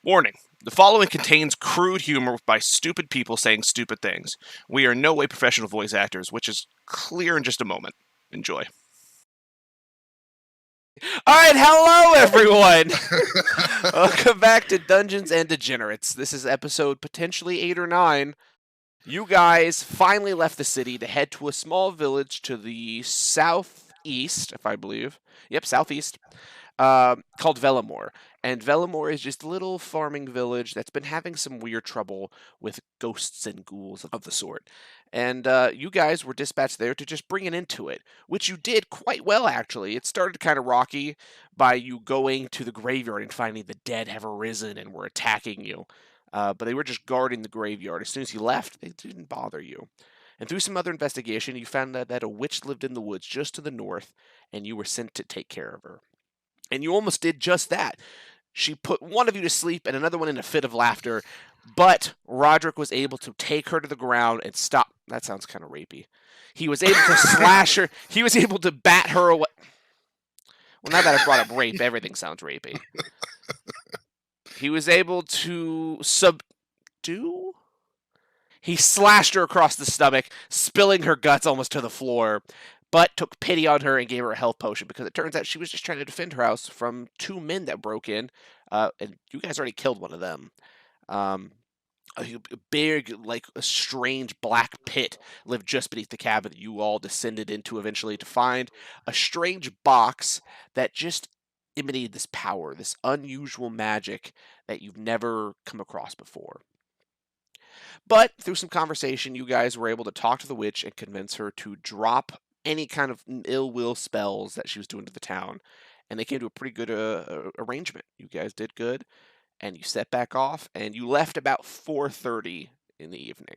Warning. The following contains crude humor by stupid people saying stupid things. We are in no way professional voice actors, which is clear in just a moment. Enjoy. Alright, hello everyone! Welcome back to Dungeons and Degenerates. This is episode potentially 8 or 9. You guys finally left the city to head to a small village to the southeast, if I believe. Yep, southeast. Called Velamore. And Velamore is just a little farming village that's been having some weird trouble with ghosts and ghouls of the sort. And you guys were dispatched there to just bring an end to it, which you did quite well, actually. It started kind of rocky by you going to the graveyard and finding the dead have arisen and were attacking you. But they were just guarding the graveyard. As soon as you left, they didn't bother you. And through some other investigation, you found out that a witch lived in the woods just to the north, and you were sent to take care of her. And you almost did just that. She put one of you to sleep and another one in a fit of laughter, but Roderick was able to take her to the ground and stop. That sounds kind of rapey. He was able to slash her. He was able to bat her away. Well, now that I brought up rape, everything sounds rapey. He was able to subdue? He slashed her across the stomach, spilling her guts almost to the floor, but took pity on her and gave her a health potion because it turns out she was just trying to defend her house from two men that broke in, and you guys already killed one of them. A big, like a strange black pit lived just beneath the cabin that you all descended into eventually to find a strange box that just emanated this power, this unusual magic that you've never come across before. But through some conversation, you guys were able to talk to the witch and convince her to drop any kind of ill will spells that she was doing to the town. And they came to a pretty good arrangement. You guys did good, and you set back off, and you left about 4:30 in the evening.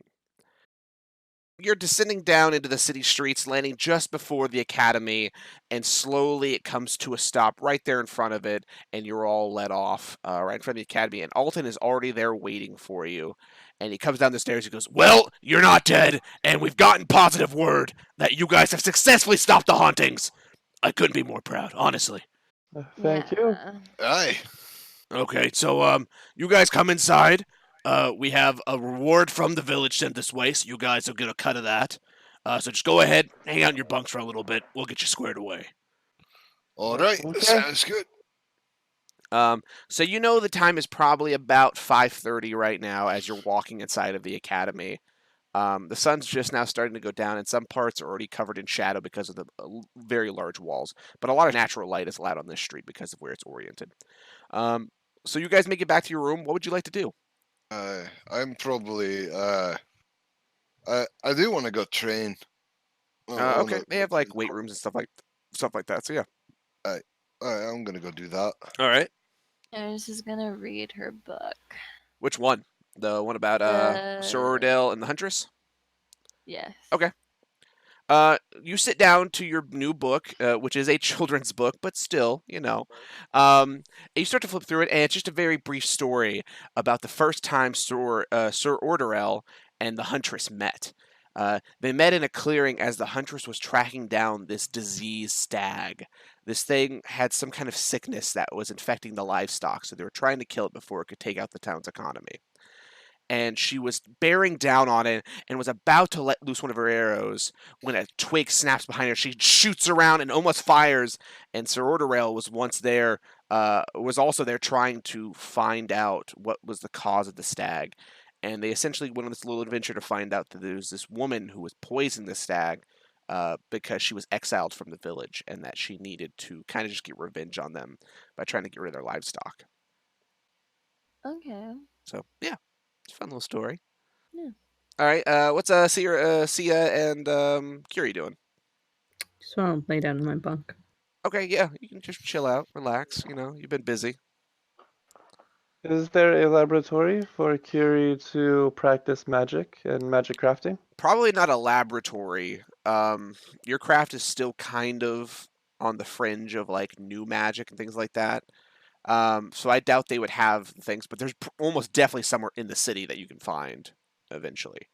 You're descending down into the city streets, landing just before the academy, and slowly it comes to a stop right there in front of it, and you're all let off right in front of the academy, and Alton is already there waiting for you. And he comes down the stairs, he goes, "Well, you're not dead, and we've gotten positive word that you guys have successfully stopped the hauntings. I couldn't be more proud, honestly." Thank you. Aye. Okay, so you guys come inside. We have a reward from the village sent this way, so you guys will get a cut of that. So just go ahead, hang out in your bunks for a little bit. We'll get you squared away. All right. Okay. Sounds good. So you know the time is probably about 5:30 right now as you're walking inside of the academy. The sun's just now starting to go down, and some parts are already covered in shadow because of the very large walls. But a lot of natural light is allowed on this street because of where it's oriented. So you guys make it back to your room. What would you like to do? I'm probably. I do want to go train. Okay, they have like weight rooms and stuff like that. So yeah. I'm gonna go do that. All right. Eris is gonna read her book. Which one? The one about Sir Ordell and the Huntress? Yes. Okay. You sit down to your new book, which is a children's book, but still, you know. And you start to flip through it, and it's just a very brief story about the first time Sir Ordell and the Huntress met. They met in a clearing as the Huntress was tracking down this diseased stag. This thing had some kind of sickness that was infecting the livestock, so they were trying to kill it before it could take out the town's economy. And she was bearing down on it and was about to let loose one of her arrows when a twig snaps behind her. She shoots around and almost fires. And Sir Orderail was also there trying to find out what was the cause of the stag. And they essentially went on this little adventure to find out that there was this woman who was poisoning the stag because she was exiled from the village and that she needed to kind of just get revenge on them by trying to get rid of their livestock. Okay. So, yeah. It's a fun little story. Yeah. All right. What's Sia and Curie doing? So I'll lay down in my bunk. Okay, yeah, you can just chill out, relax. You know, you've been busy. Is there a laboratory for Curie to practice magic and magic crafting? Probably not a laboratory. Your craft is still kind of on the fringe of like new magic and things like that. So I doubt they would have things, but there's almost definitely somewhere in the city that you can find eventually.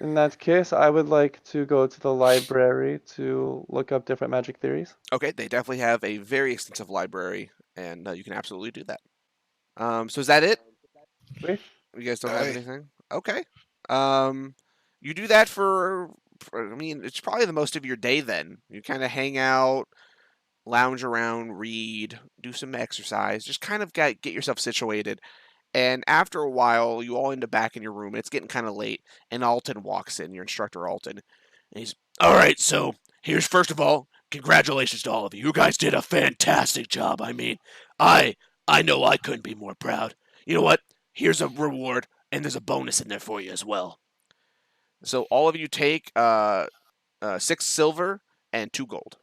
In that case, I would like to go to the library to look up different magic theories. Okay, they definitely have a very extensive library, and you can absolutely do that. So is that it? Wait. You guys don't have Aye. anything? Okay. You do that I mean, it's probably the most of your day then. You kind of hang out, lounge around, read, do some exercise, just kind of get yourself situated. And after a while, you all end up back in your room. It's getting kind of late, and Alton walks in, your instructor Alton. And he's, all right, so here's first of all, congratulations to all of you. You guys did a fantastic job. I mean, I know I couldn't be more proud. You know what? Here's a reward, and there's a bonus in there for you as well. So all of you take 6 silver and 2 gold.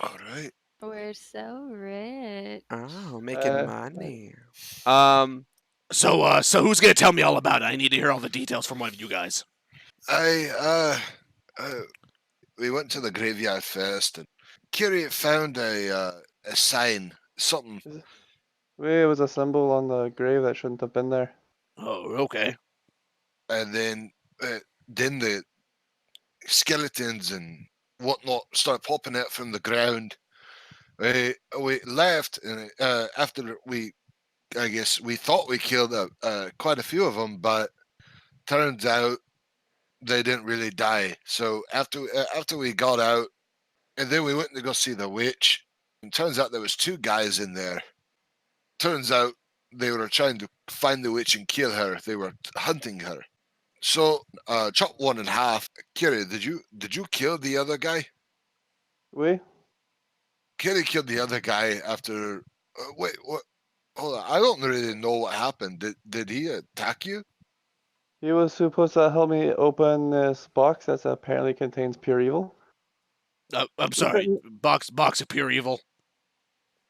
All right. We're so rich. Oh, making Uh, money. So who's gonna tell me all about it? I need to hear all the details from one of you guys. We went to the graveyard first, and Kiri found a sign, something. It was a symbol on the grave that shouldn't have been there. Oh, okay. And then the skeletons and whatnot start popping out from the ground. We left, and after I guess we thought we killed quite a few of them, but turns out they didn't really die. So after we got out, and then we went to go see the witch, and turns out there was 2 guys in there. Turns out they were trying to find the witch and kill her. They were hunting her. So chop one in half. Kiri, did you kill the other guy? We? Kiri killed the other guy after. Wait, what? Hold on. I don't really know what happened. Did he attack you? He was supposed to help me open this box that apparently contains pure evil. I'm sorry. Box of pure evil.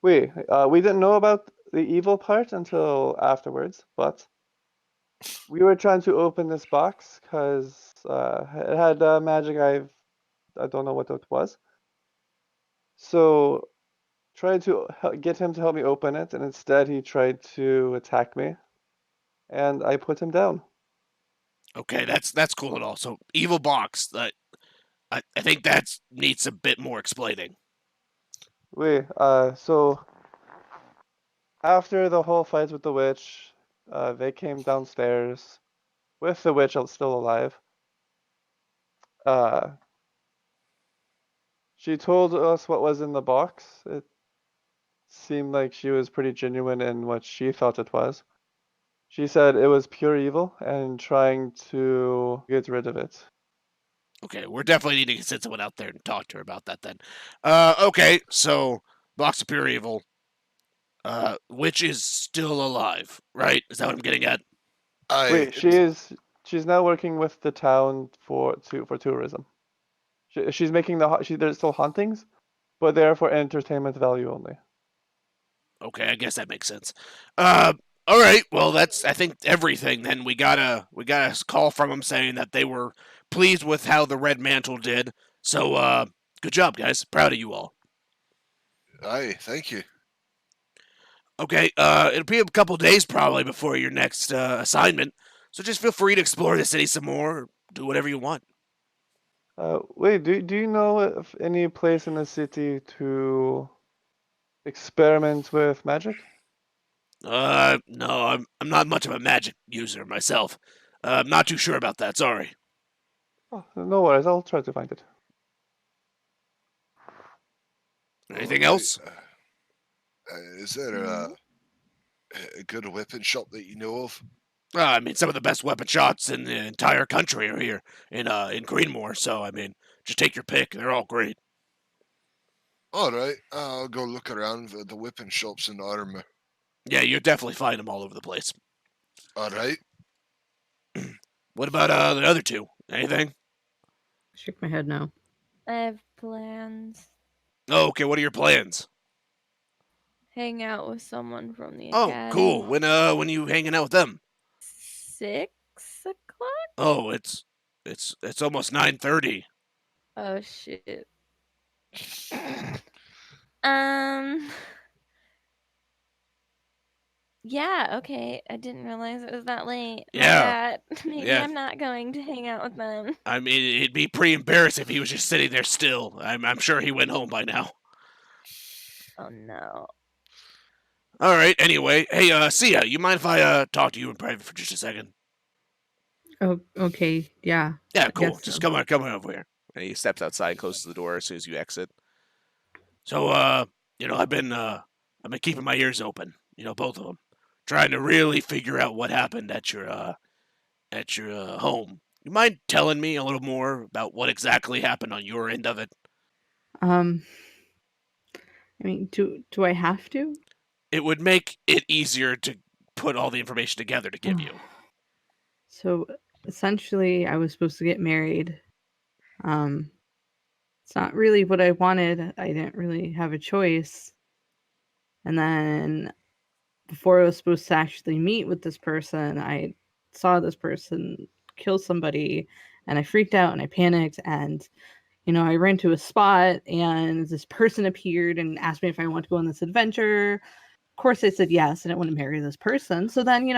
We didn't know about the evil part until afterwards, but we were trying to open this box because it had magic I don't know what it was. So tried to get him to help me open it, and instead he tried to attack me, and I put him down. Okay, that's cool and all. So evil box. I think that needs a bit more explaining. So after the whole fight with the witch, they came downstairs with the witch still alive. She told us what was in the box. It seemed like she was pretty genuine in what she thought it was. She said it was pure evil and trying to get rid of it. Okay, we're definitely needing to send someone out there and talk to her about that then. Okay, so box of pure evil. Witch is still alive, right? Is that what I'm getting at? Wait, she's now working with the town for tourism. She's making there's still hauntings, but they're for entertainment value only. Okay, I guess that makes sense. All right. Well, that's I think everything. Then we got a call from them saying that they were pleased with how the Red Mantle did. So, good job, guys. Proud of you all. Aye, thank you. Okay. It'll be a couple days probably before your next assignment. So just feel free to explore the city some more. Or do whatever you want. Wait, do you know of any place in the city to experiment with magic? No, I'm not much of a magic user myself. I'm not too sure about that. Sorry. Oh, no worries, I'll try to find it. Anything All right, else? Is there a good weapon shop that you know of? I mean, some of the best weapon shots in the entire country are here in Greenmore. So, I mean, just take your pick. They're all great. All right, I'll go look around for the weapon shops in armor. Yeah, you'll definitely find them all over the place. All right. What about the other two? Anything? Shake my head no. I have plans. Oh, okay. What are your plans? Hang out with someone from the Oh, academy. cool. When you hanging out with them? 6 o'clock? Oh, it's almost 9:30. Oh shit. Um. Yeah, okay. I didn't realize it was that late. My Yeah. bad. Maybe Yeah. I'm not going to hang out with them. I mean, it'd be pretty embarrassing if he was just sitting there still. I'm sure he went home by now. Oh no. All right. Anyway, hey, Sia, you mind if I talk to you in private for just a second? Oh, okay. Yeah. Yeah, I cool. guess Just so. come on over here. And he steps outside and closes the door as soon as you exit. So, I've been keeping my ears open. Both of them, trying to really figure out what happened at your home. You mind telling me a little more about what exactly happened on your end of it? Um, I mean, do I have to? It would make it easier to put all the information together to give you. So essentially, I was supposed to get married. Um, it's not really what I wanted. I didn't really have a choice. And then before I was supposed to actually meet with this person, I saw this person kill somebody, and I freaked out and I panicked, and I ran to a spot and this person appeared and asked me if I want to go on this adventure. Of course, I said yes, and I want to marry this person. So then,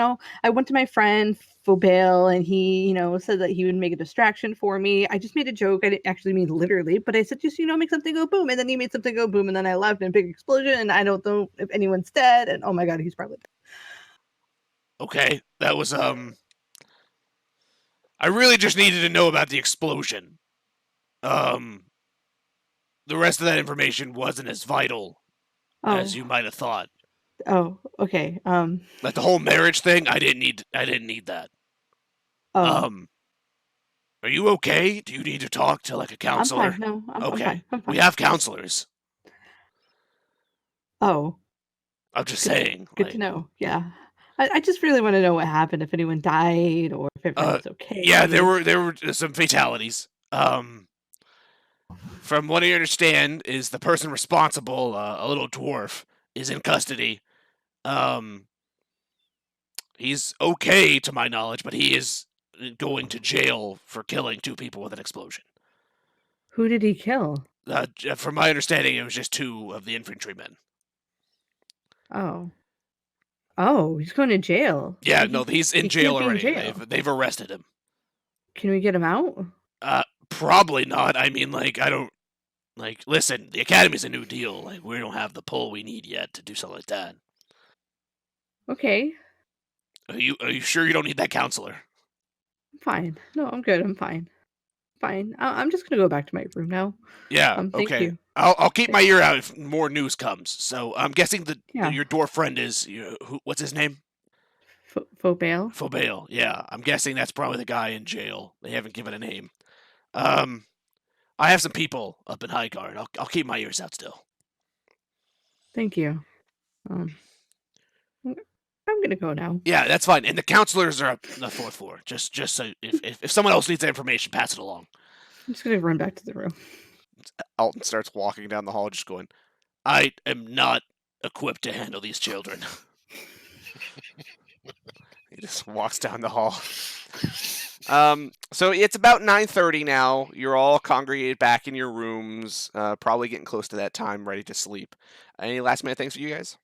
I went to my friend Fobale, and he, said that he would make a distraction for me. I just made a joke. I didn't actually mean literally, but I said just, make something go boom, and then he made something go boom, and then I left in a big explosion, and I don't know if anyone's dead. And oh my god, he's probably dead. Okay, that was I really just needed to know about the explosion. The rest of that information wasn't as vital as you might have thought. Oh, okay. Like the whole marriage thing, I didn't need that. Oh, Are you okay? Do you need to talk to like a I'm counselor? fine. No, I'm Okay. fine. I'm fine. We have counselors. Oh, I'm just saying. good to know. Yeah. I just really want to know what happened, if anyone died or if everyone's okay. Yeah, there were some fatalities. From what I understand, is the person responsible, a little dwarf, is in custody. He's okay to my knowledge, but he is going to jail for killing 2 people with an explosion. Who did he kill? From my understanding, it was just 2 of the infantrymen. Oh. Oh, he's going to jail. Yeah, no, he's in he jail can't be in already. jail. They've arrested him. Can we get him out? Probably not. I mean, like, I don't like. Listen, the academy's a new deal. Like, we don't have the pull we need yet to do something like that. Okay. Are you sure you don't need that counselor? I'm fine. No, I'm good. I'm fine. Fine. I'm just gonna go back to my room now. Yeah. Thank Okay. you. I'll keep my ear out if more news comes. So I'm guessing Yeah. your dwarf friend is what's his name? Fobale? Fobale. Yeah, I'm guessing that's probably the guy in jail. They haven't given a name. I have some people up in High Guard. I'll keep my ears out still. Thank you. I'm gonna go now. Yeah, that's fine. And the counselors are up on the 4th floor. Just so if someone else needs that information, pass it along. I'm just gonna run back to the room. Alton starts walking down the hall, just going, I am not equipped to handle these children. He just walks down the hall. So it's about 9:30 now. You're all congregated back in your rooms, probably getting close to that time, ready to sleep. Any last minute things for you guys?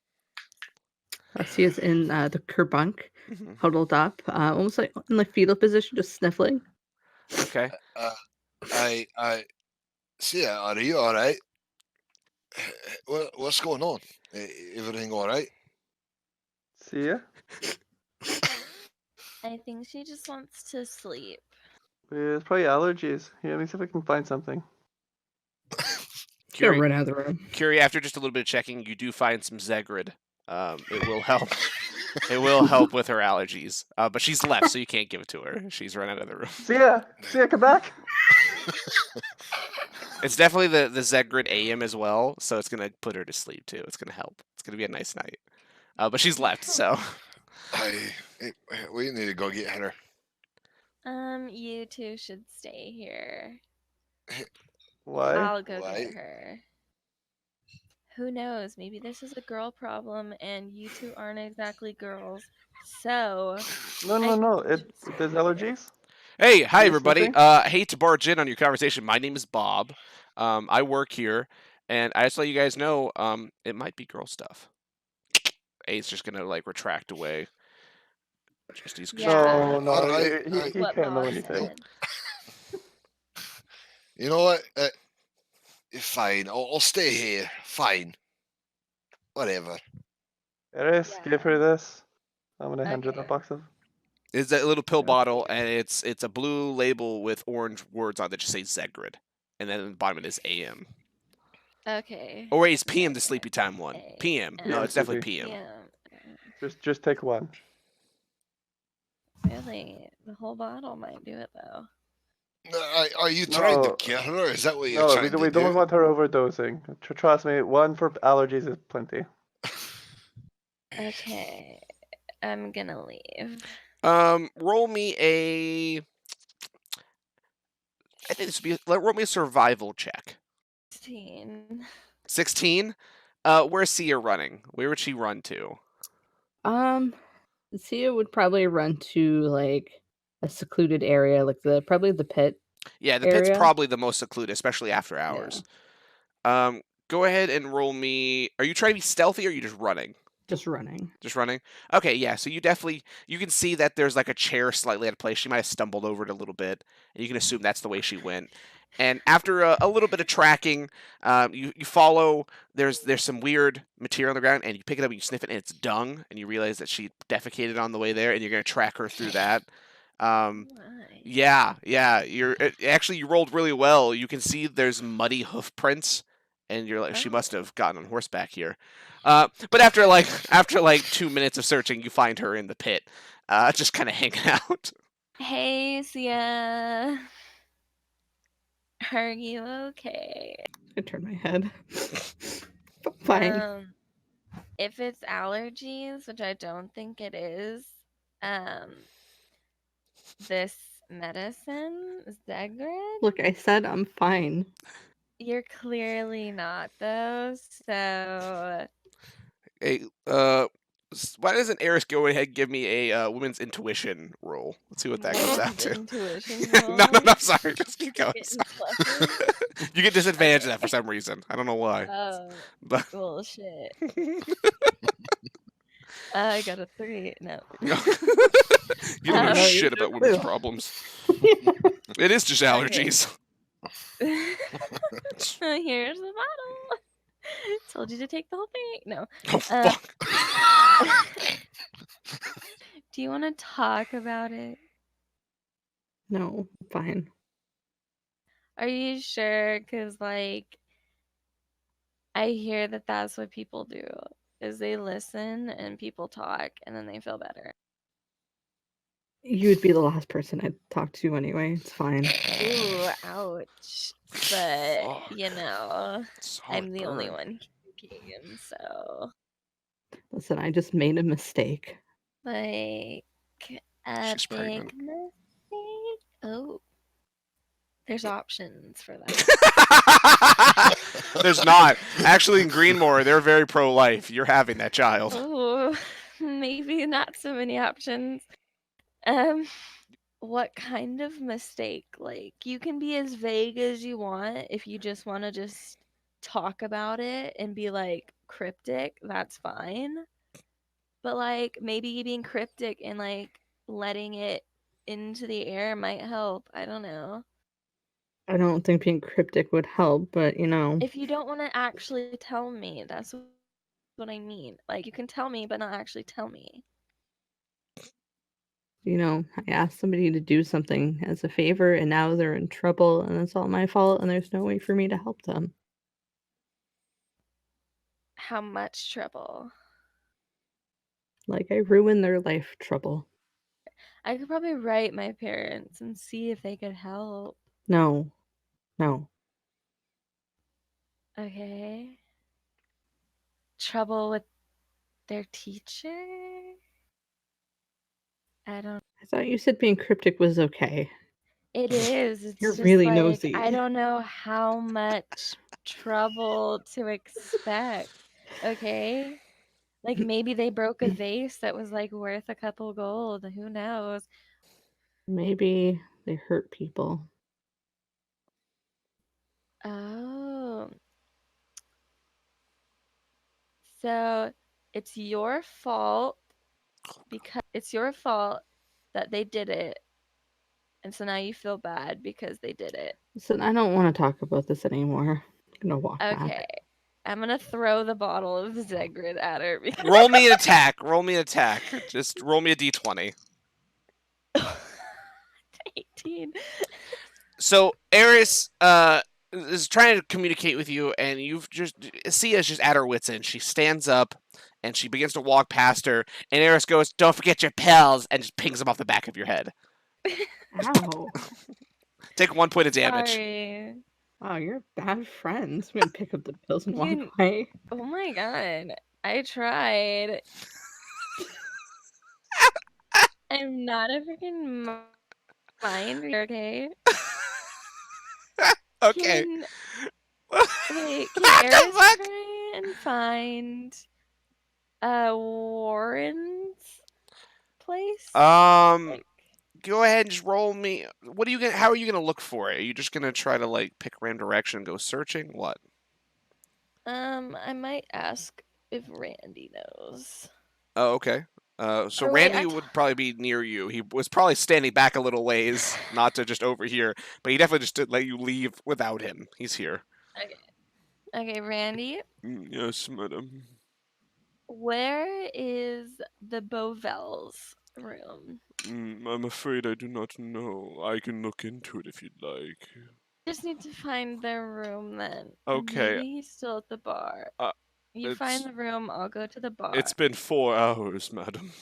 She is in the kerbunk, huddled up, almost like in like fetal position, just sniffling. Okay. I see. Are you all right? What's going on? Everything all right? See ya. I think she just wants to sleep. It's probably allergies. Here, let me see if I can find something. Gonna run out of the room. Curie, after just a little bit of checking, you do find some Zegrid. It will help. It will help with her allergies. But she's left, so you can't give it to her. She's run out of the room. See ya. Come back. It's definitely the Zegrid AM as well, so it's gonna put her to sleep too. It's gonna help. It's gonna be a nice night. But she's left, so. We need to go get her. You two should stay here. Why? I'll go Why? get her. Who knows? Maybe this is a girl problem, and you two aren't exactly girls. So. No. There's allergies. Hey, hi Are you everybody. sleeping? I hate to barge in on your conversation. My name is Bob. I work here, and I just let you guys know. It might be girl stuff. A's just gonna like retract away. Just he's Yeah. No. All right. He What can't know Bob anything. said. You know what? Fine. I'll stay here. Fine. Whatever. Eris, give her Yeah. this. I'm gonna hand her the Okay. box of. It's that little pill Yeah. bottle, and it's a blue label with orange words on it that just say Zegrid, and then at the bottom it is AM. Okay. Or wait, it's PM, the sleepy time one. A- PM. No, PM it's definitely sleepy. PM. Yeah. Just take one. Really, the whole bottle might do it though. Are you trying to No. kill her? Is that what you're No, we, trying don't- to we do? don't want her overdosing. Trust me, one for allergies is plenty. Okay, I'm gonna leave. Roll me a. I think this would be. Roll me a survival check. 16. 16. Where's Sia running? Where would she run to? Sia would probably run to like a secluded area, like probably the pit. Yeah, the pit's area. probably the most secluded, especially after hours. Go ahead and roll me. Are you trying to be stealthy, or are you just running? Just running. Just running. Okay, yeah. So you can see that there's like a chair slightly out of place. She might have stumbled over it a little bit, and you can assume that's the way she went. And after a little bit of tracking, you follow. There's some weird material on the ground, and you pick it up and you sniff it, and it's dung, and you realize that she defecated on the way there, and you're gonna track her through that. Why? Yeah. You rolled really well. You can see there's muddy hoof prints, and you're like, she must have gotten on horseback here. But after like 2 minutes of searching, you find her in the pit, just kind of hanging out. Hey, Sia. Are you okay? I turn my head. Fine. If it's allergies, which I don't think it is, this medicine, Zegrid, Look, I said I'm fine. you're clearly not though, so Hey, why doesn't Eris go ahead and give me a women's intuition roll? Let's see what that comes out to. Intuition No, roll. sorry. Just keep going. Getting pluses. You get disadvantage of that for some reason. I don't know why. Oh, But bullshit. I got a 3. No. you don't know Oh, shit about women's problems. It is just allergies. Here's the bottle. Told you to take the whole thing. No. Oh fuck. Do you want to talk about it? No, fine. Are you sure? Because, like, I hear that that's what people do, is they listen and people talk and then they feel better. You'd be the last person I'd talk to anyway. It's fine. Ooh, ouch. But, Fuck. you know, It's a hard I'm the only burn. one puking, so, Listen, I just made a mistake. like, a She's big pregnant. mistake. Oh, there's options for that. There's not. Actually, in Greenmore, they're very pro-life. You're having that child. Oh, maybe not so many options. What kind of mistake? Like, you can be as vague as you want if you just want to just talk about it and be like cryptic, that's fine. But like maybe being cryptic and like letting it into the air might help. I don't know. I don't think being cryptic would help, but you know. If you don't want to actually tell me, that's what I mean. Like, you can tell me, but not actually tell me. You know, I asked somebody to do something as a favor and now they're in trouble and it's all my fault and there's no way for me to help them. How much trouble? Like I ruined their life trouble. I could probably write my parents and see if they could help. No. No. Okay. Trouble with their teacher? I don't. I thought you said being cryptic was okay. It is. It's You're just really like, nosy. I don't know how much trouble to expect. Okay? Like maybe they broke a vase that was like worth a couple gold. Who knows? Maybe they hurt people. Oh. So it's your fault because it's your fault that they did it. And so now you feel bad because they did it. Listen, I don't want to talk about this anymore. I'm gonna walk Okay. back. I'm gonna throw the bottle of Zegrid at her. Roll me an attack. Roll me an attack. Just roll me a d20. 18. So Eris is trying to communicate with you, and you've just Sia's just at her wits' end. She stands up and she begins to walk past her, and Eris goes, "Don't forget your pills," and just pings him off the back of your head. Ow. Take 1 point of damage. Sorry. Wow, you're a bad friend. I'm gonna pick up the pills and walk You- away. Oh my god. I tried. I'm not a freaking mind reader, okay? Okay. Can, wait, What can the Eris fuck? try and find Warren's place? Like, Go ahead and just roll me. What are you gonna? How are you gonna look for it? Are you just gonna try to like pick a random direction and go searching? What? I might ask if Randy knows. Oh, okay. So Or wait, Randy would probably be near you. He was probably standing back a little ways, not to just over here, but he definitely just didn't let you leave without him. He's here. Okay, Randy, Yes, madam. where is the Bovell's room? I'm afraid I do not know. I can look into it if you'd like. Just need to find their room then. Okay. Maybe he's still at the bar. Uh, You find it's- the room, I'll go to the bar. It's been 4 hours, madam.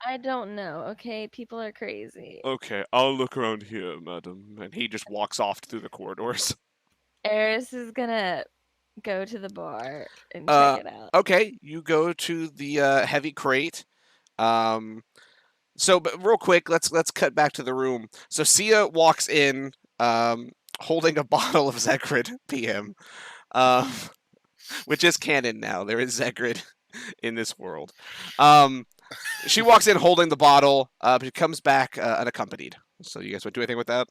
I don't know, okay? People are crazy. Okay, I'll look around here, madam. And he just walks off through the corridors. Eris is gonna go to the bar and check it out. Okay, you go to the heavy crate. So, but real quick, let's cut back to the room. So Sia walks in, holding a bottle of Zegrid PM, which is canon now. There is Zegrid in this world. She walks in holding the bottle, but she comes back unaccompanied. So you guys want to do anything with that?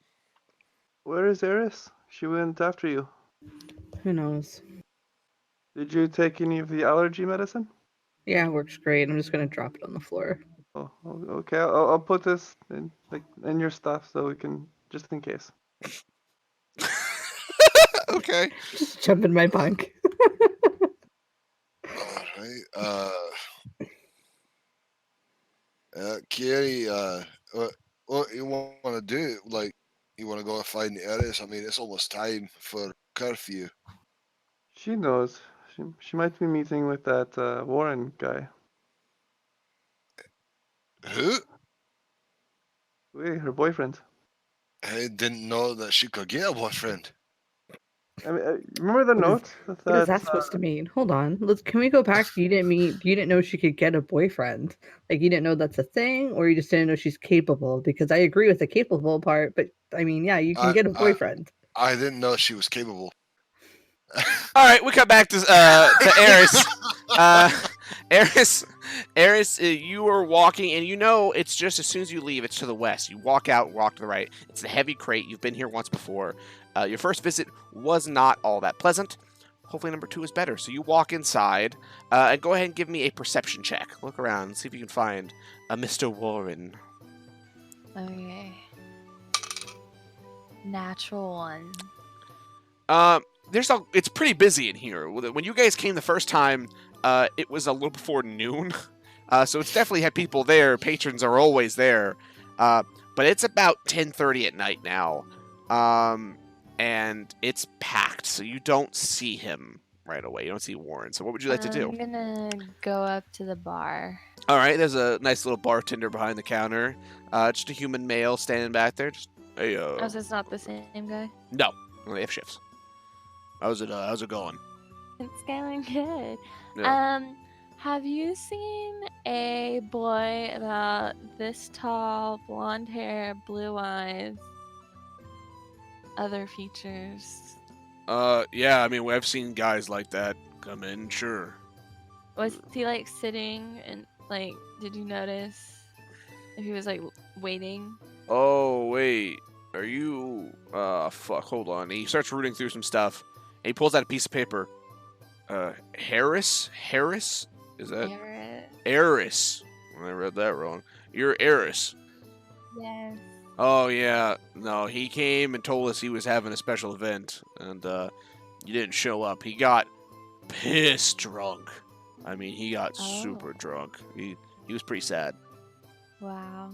Where is Eris? She went after you. Who knows? Did you take any of the allergy medicine? Yeah, it works great. I'm just gonna drop it on the floor. Oh, okay. I'll put this in your stuff so we can, just in case. Okay. Just jump in my bunk. Alright, Carrie, what you want to do? Like, you want to go and find Eris? I mean, it's almost time for curfew. She knows. She might be meeting with that Warren guy. Who? Wait, her boyfriend. I didn't know that she could get a boyfriend. I mean, remember the What is- note? What is that supposed to mean? Hold on. Can we go back? You didn't know she could get a boyfriend. Like you didn't know that's a thing, or you just didn't know she's capable? Because I agree with the capable part, but I mean, yeah, you can get a boyfriend. I didn't know she was capable. All right, we come back to Eris. Eris, you are walking, and you know it's just as soon as you leave, it's to the west. You walk out, walk to the right. It's the heavy crate. You've been here once before. Your first visit was not all that pleasant. Hopefully number 2 is better. So you walk inside, and go ahead and give me a perception check. Look around, see if you can find a Mr. Warren. Okay. Natural one. It's pretty busy in here. When you guys came the first time, it was a little before noon, so it's definitely had people there. Patrons are always there, but it's about 10:30 at night now, and it's packed. So you don't see him right away. You don't see Warren. So what would you like to do? I'm gonna go up to the bar. All right, there's a nice little bartender behind the counter. Just a human male standing back there. Just hey, Oh, so it's not the same guy? no, they have shifts. How's it going? It's going good. Yeah. Have you seen a boy about this tall, blonde hair, blue eyes, other features? Yeah, I mean, I've seen guys like that come in, sure. Was he like sitting and like, did you notice if he was like waiting? Oh, wait. Are you... fuck, hold on. He starts rooting through some stuff, and he pulls out a piece of paper. Harris? Harris? Is that... Garrett? Eris. I read that wrong. You're Eris. Yes. Oh, yeah. No, he came and told us he was having a special event, and, you didn't show up. He got pissed drunk. I mean, he got Oh. super drunk. He was pretty sad. Wow.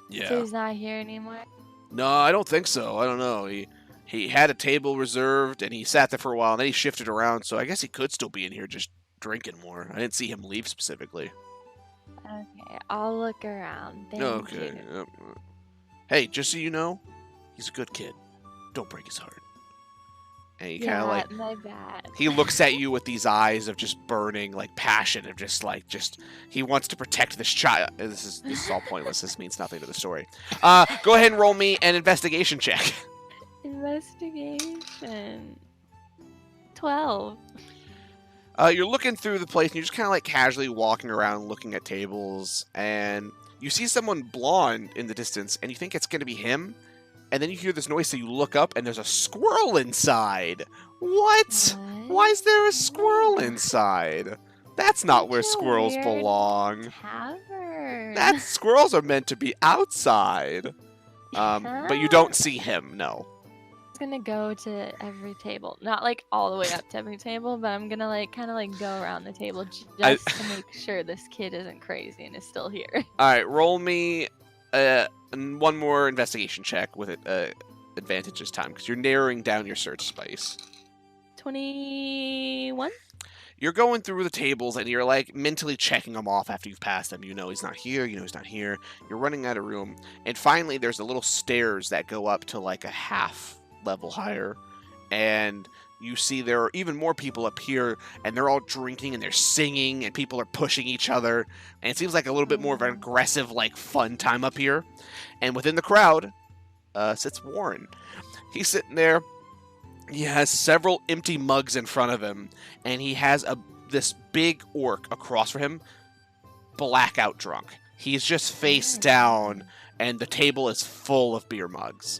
Yeah. So he's not here anymore? No, I don't think so. I don't know. He had a table reserved and he sat there for a while and then he shifted around. So I guess he could still be in here just drinking more. I didn't see him leave specifically. Okay, I'll look around. Thank Okay. you. Yep. Hey, just so you know, he's a good kid. Don't break his heart. And he kind Yeah, of like my bad. he looks at you with these eyes of just burning like passion of just he wants to protect this child. This is all pointless. This means nothing to the story. Go ahead and roll me an investigation check. Investigation. 12. You're looking through the place and you're just kind of like casually walking around looking at tables and you see someone blonde in the distance and you think it's going to be him and then you hear this noise so you look up and there's a squirrel inside. What? Why is there a squirrel inside? That's not where Such a squirrels weird belong. Tavern. Squirrels are meant to be outside. But you don't see him, no. I'm gonna go to every table. Not like all the way up to every table, but I'm gonna like kind of like go around the table just to make sure this kid isn't crazy and is still here. Alright, roll me one more investigation check with advantage this time, because you're narrowing down your search space. 21? You're going through the tables and you're like mentally checking them off after you've passed them. You know he's not here, you know he's not here. You're running out of room. And finally there's a little stairs that go up to like a half level higher. And you see there are even more people up here and they're all drinking and they're singing and people are pushing each other. And it seems like a little bit more of an aggressive, like fun time up here. And within the crowd sits Warren. He's sitting there. He has several empty mugs in front of him, and he has this big orc across from him, blackout drunk. He's just face down, and the table is full of beer mugs.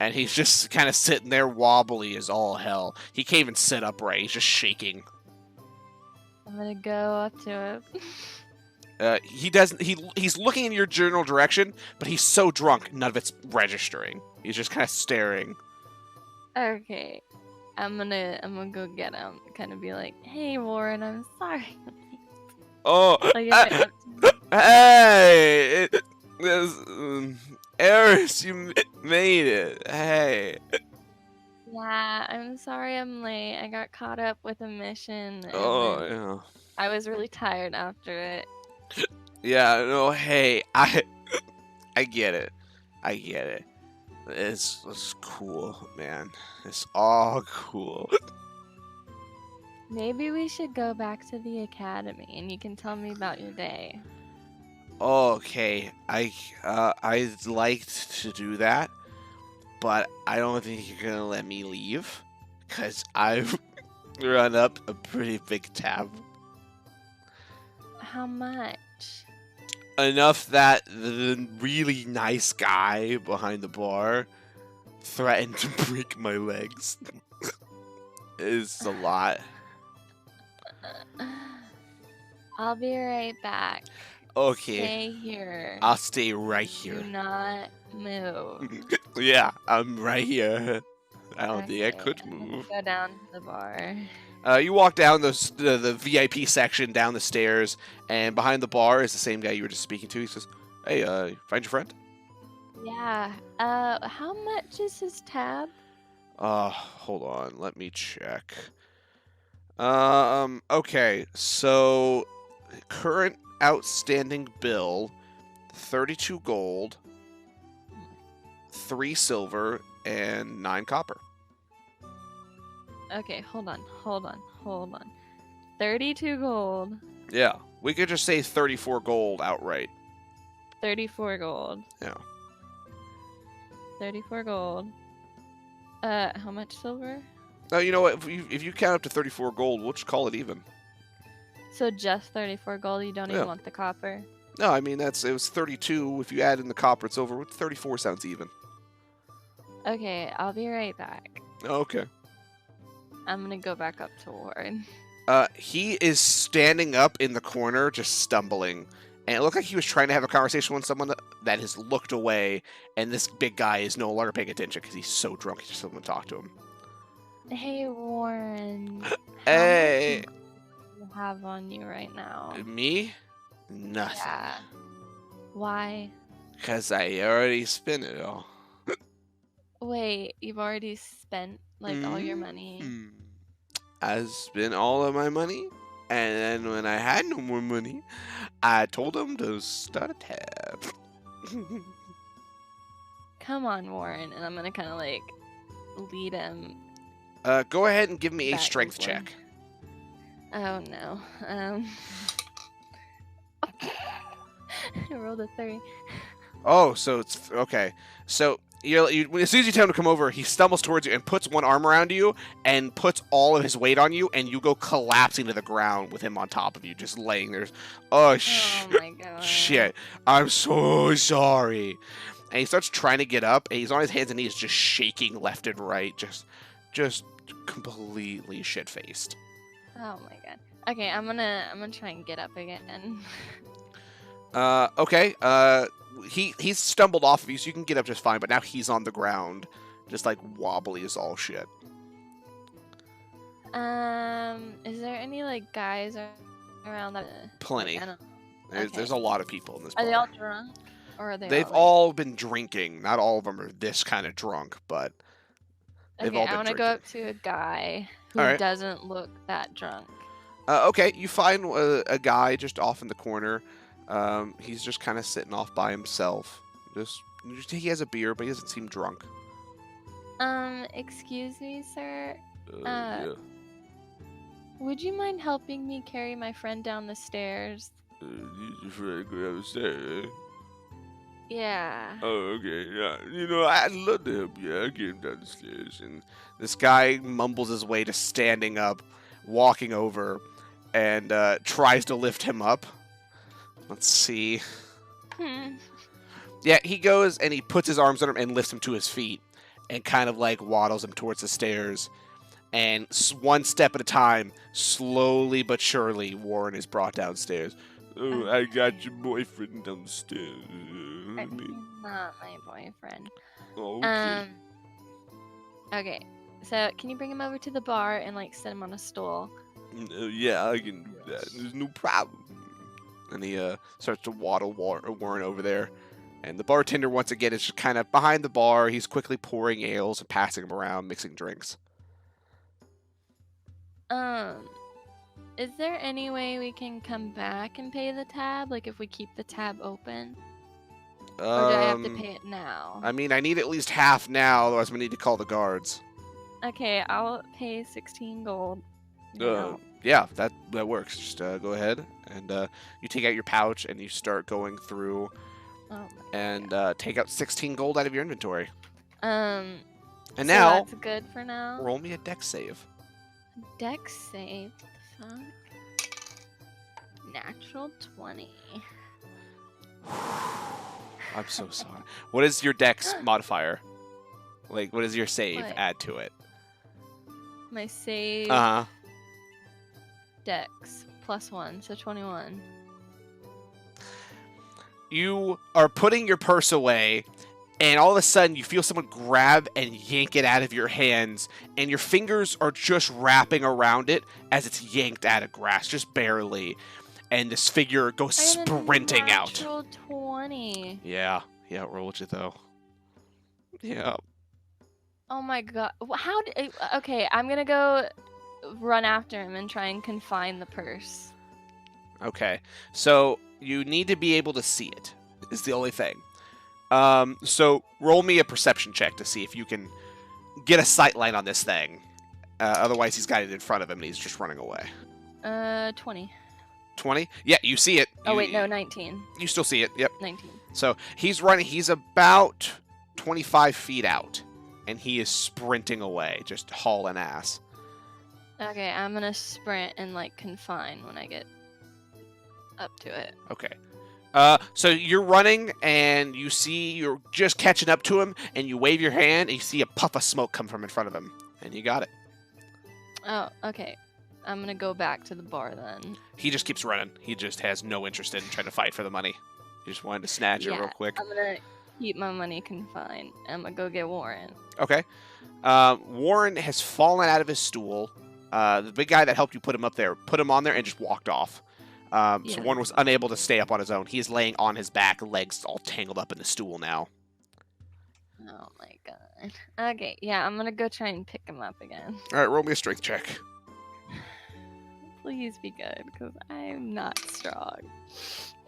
And he's just kind of sitting there wobbly as all hell. He can't even sit upright. He's just shaking. I'm gonna go up to him. He's looking in your general direction, but he's so drunk, none of it's registering. He's just kind of staring. Okay. I'm gonna go get him. Kind of be like, hey Warren, I'm sorry. Oh, Like, up to him. hey! Eris, you made it. Hey. Yeah, I'm sorry I'm late. I got caught up with a mission. And Oh, then yeah. I was really tired after it. Yeah, no, hey, I get it. I get it. It's cool, man. It's all cool. Maybe we should go back to the academy and you can tell me about your day. Okay, I'd like to do that, but I don't think you're gonna let me leave, because I've run up a pretty big tab. How much? Enough that the really nice guy behind the bar threatened to break my legs. It's a lot. I'll be right back. Okay, Stay here. I'll stay right Do here. not move. Yeah, I'm right here. I don't think I Okay, could I'm gonna move. Go down to the bar. You walk down the VIP section, down the stairs, and behind the bar is the same guy you were just speaking to. He says, "Hey, find your friend?" Yeah. How much is his tab? Hold on, let me check. Okay, so current outstanding bill, 32 gold, 3 silver, and 9 copper. Okay, hold on. 32 gold, Yeah, we could just say 34 gold outright. 34 gold. Yeah. 34 gold. How much silver? No, you know what? If you count up to 34 gold, we'll just call it even. So just 34 gold, you don't Yeah. even want the copper? No, I mean, it was 32. If you add in the copper, it's over. 34 sounds even. Okay, I'll be right back. Okay. I'm gonna go back up to Warren. He is standing up in the corner, just stumbling. And it looked like he was trying to have a conversation with someone that has looked away. And this big guy is no longer paying attention because he's so drunk he just doesn't want to talk to him. Hey, Warren. How Hey. much do you have on you right now? Me? Nothing. Yeah. Why? Because I already spent it all. Wait, you've already spent like all your money? Mm. I spent all of my money, and then when I had no more money, I told him to start a tab. Come on, Warren, and I'm gonna kind of like lead him. Go ahead and give me a back strength this way. check. Oh no. I rolled a 3. Oh, so it's okay. So as soon as you tell him to come over, he stumbles towards you and puts one arm around you and puts all of his weight on you, and you go collapsing to the ground with him on top of you, just laying there. Oh, Oh my god. shit! I'm so sorry. And he starts trying to get up, and he's on his hands and knees, just shaking left and right, just completely shit faced. Oh my god. Okay, I'm gonna try and get up again. Okay. He's stumbled off of you, so you can get up just fine. But now he's on the ground, just like wobbly as all shit. Is there any like guys around that? Plenty. I don't. There's a Okay. lot of people in this Are bar. they all drunk? Or are they They've all, all been drinking. Not all of them are this kind of drunk, but like... they've Okay, all been I want to go drinking. up to a guy who Alright. doesn't look that drunk. Okay, you find a guy just off in the corner. He's just kind of sitting off by himself. He has a beer, but he doesn't seem drunk. Excuse me, sir. Yeah. Would you mind helping me carry my friend down the stairs? Your friend go upstairs. Yeah. Oh, okay. Yeah. I'd love to help you. I'll get him down the stairs. And this guy mumbles his way to standing up, walking over, and tries to lift him up. Let's see. Yeah, he goes and he puts his arms on him and lifts him to his feet and kind of like waddles him towards the stairs. And one step at a time, slowly but surely, Warren is brought downstairs. Oh, I got your boyfriend downstairs. He's not my boyfriend. Okay. Okay. So can you bring him over to the bar and like sit him on a stool? Yeah, I can do that. There's no problem. And he starts to waddle Warren over there. And the bartender, once again, is just kind of behind the bar. He's quickly pouring ales and passing them around, mixing drinks. Is there any way we can come back and pay the tab? Like if we keep the tab open? Or do I have to pay it now? I mean, I need at least half now, otherwise we need to call the guards. Okay, I'll pay 16 gold. now. Yeah, that works. Just go ahead and you take out your pouch and you start going through Oh, and take out 16 gold out of your inventory. and And now, that's good for now. roll me a dex save. Dex save. The fuck? Natural 20. I'm so sorry. What is your dex modifier? Like, what does your save What? add to it? My save Uh-huh. dex +1, so 21. You are putting your purse away, and all of a sudden you feel someone grab and yank it out of your hands, and your fingers are just wrapping around it as it's yanked out of grasp, just barely. And this figure goes I got a sprinting out. natural 20. Yeah, rolled you though. Yeah. Oh my god. How did... Okay, I'm gonna go run after him and try and confine the purse. Okay. So you need to be able to see it, is the only thing. So roll me a perception check to see if you can get a sight line on this thing. Otherwise, he's got it in front of him and he's just running away. 20. 20? Yeah, you see it. Oh You- wait, no, 19. You still see it. Yep. 19. So he's running. He's about 25 feet out, and he is sprinting away, just hauling ass. Okay, I'm gonna sprint and like confine when I get up to it. Okay. So you're running, and you see you're just catching up to him, and you wave your hand, and you see a puff of smoke come from in front of him, and you got it. Oh, okay. I'm gonna go back to the bar then. He just keeps running. He just has no interest in trying to fight for the money. He just wanted to snatch it real quick. I'm gonna keep my money confined. I'm gonna go get Warren. Okay. Warren has fallen out of his stool. The big guy that helped you put him up there put him on there and just walked off. So Yeah. Warren was unable to stay up on his own. He is laying on his back, legs all tangled up in the stool now. Oh my god. Okay, yeah, I'm gonna go try and pick him up again. All right, roll me a strength check. Please be good, because I'm not strong.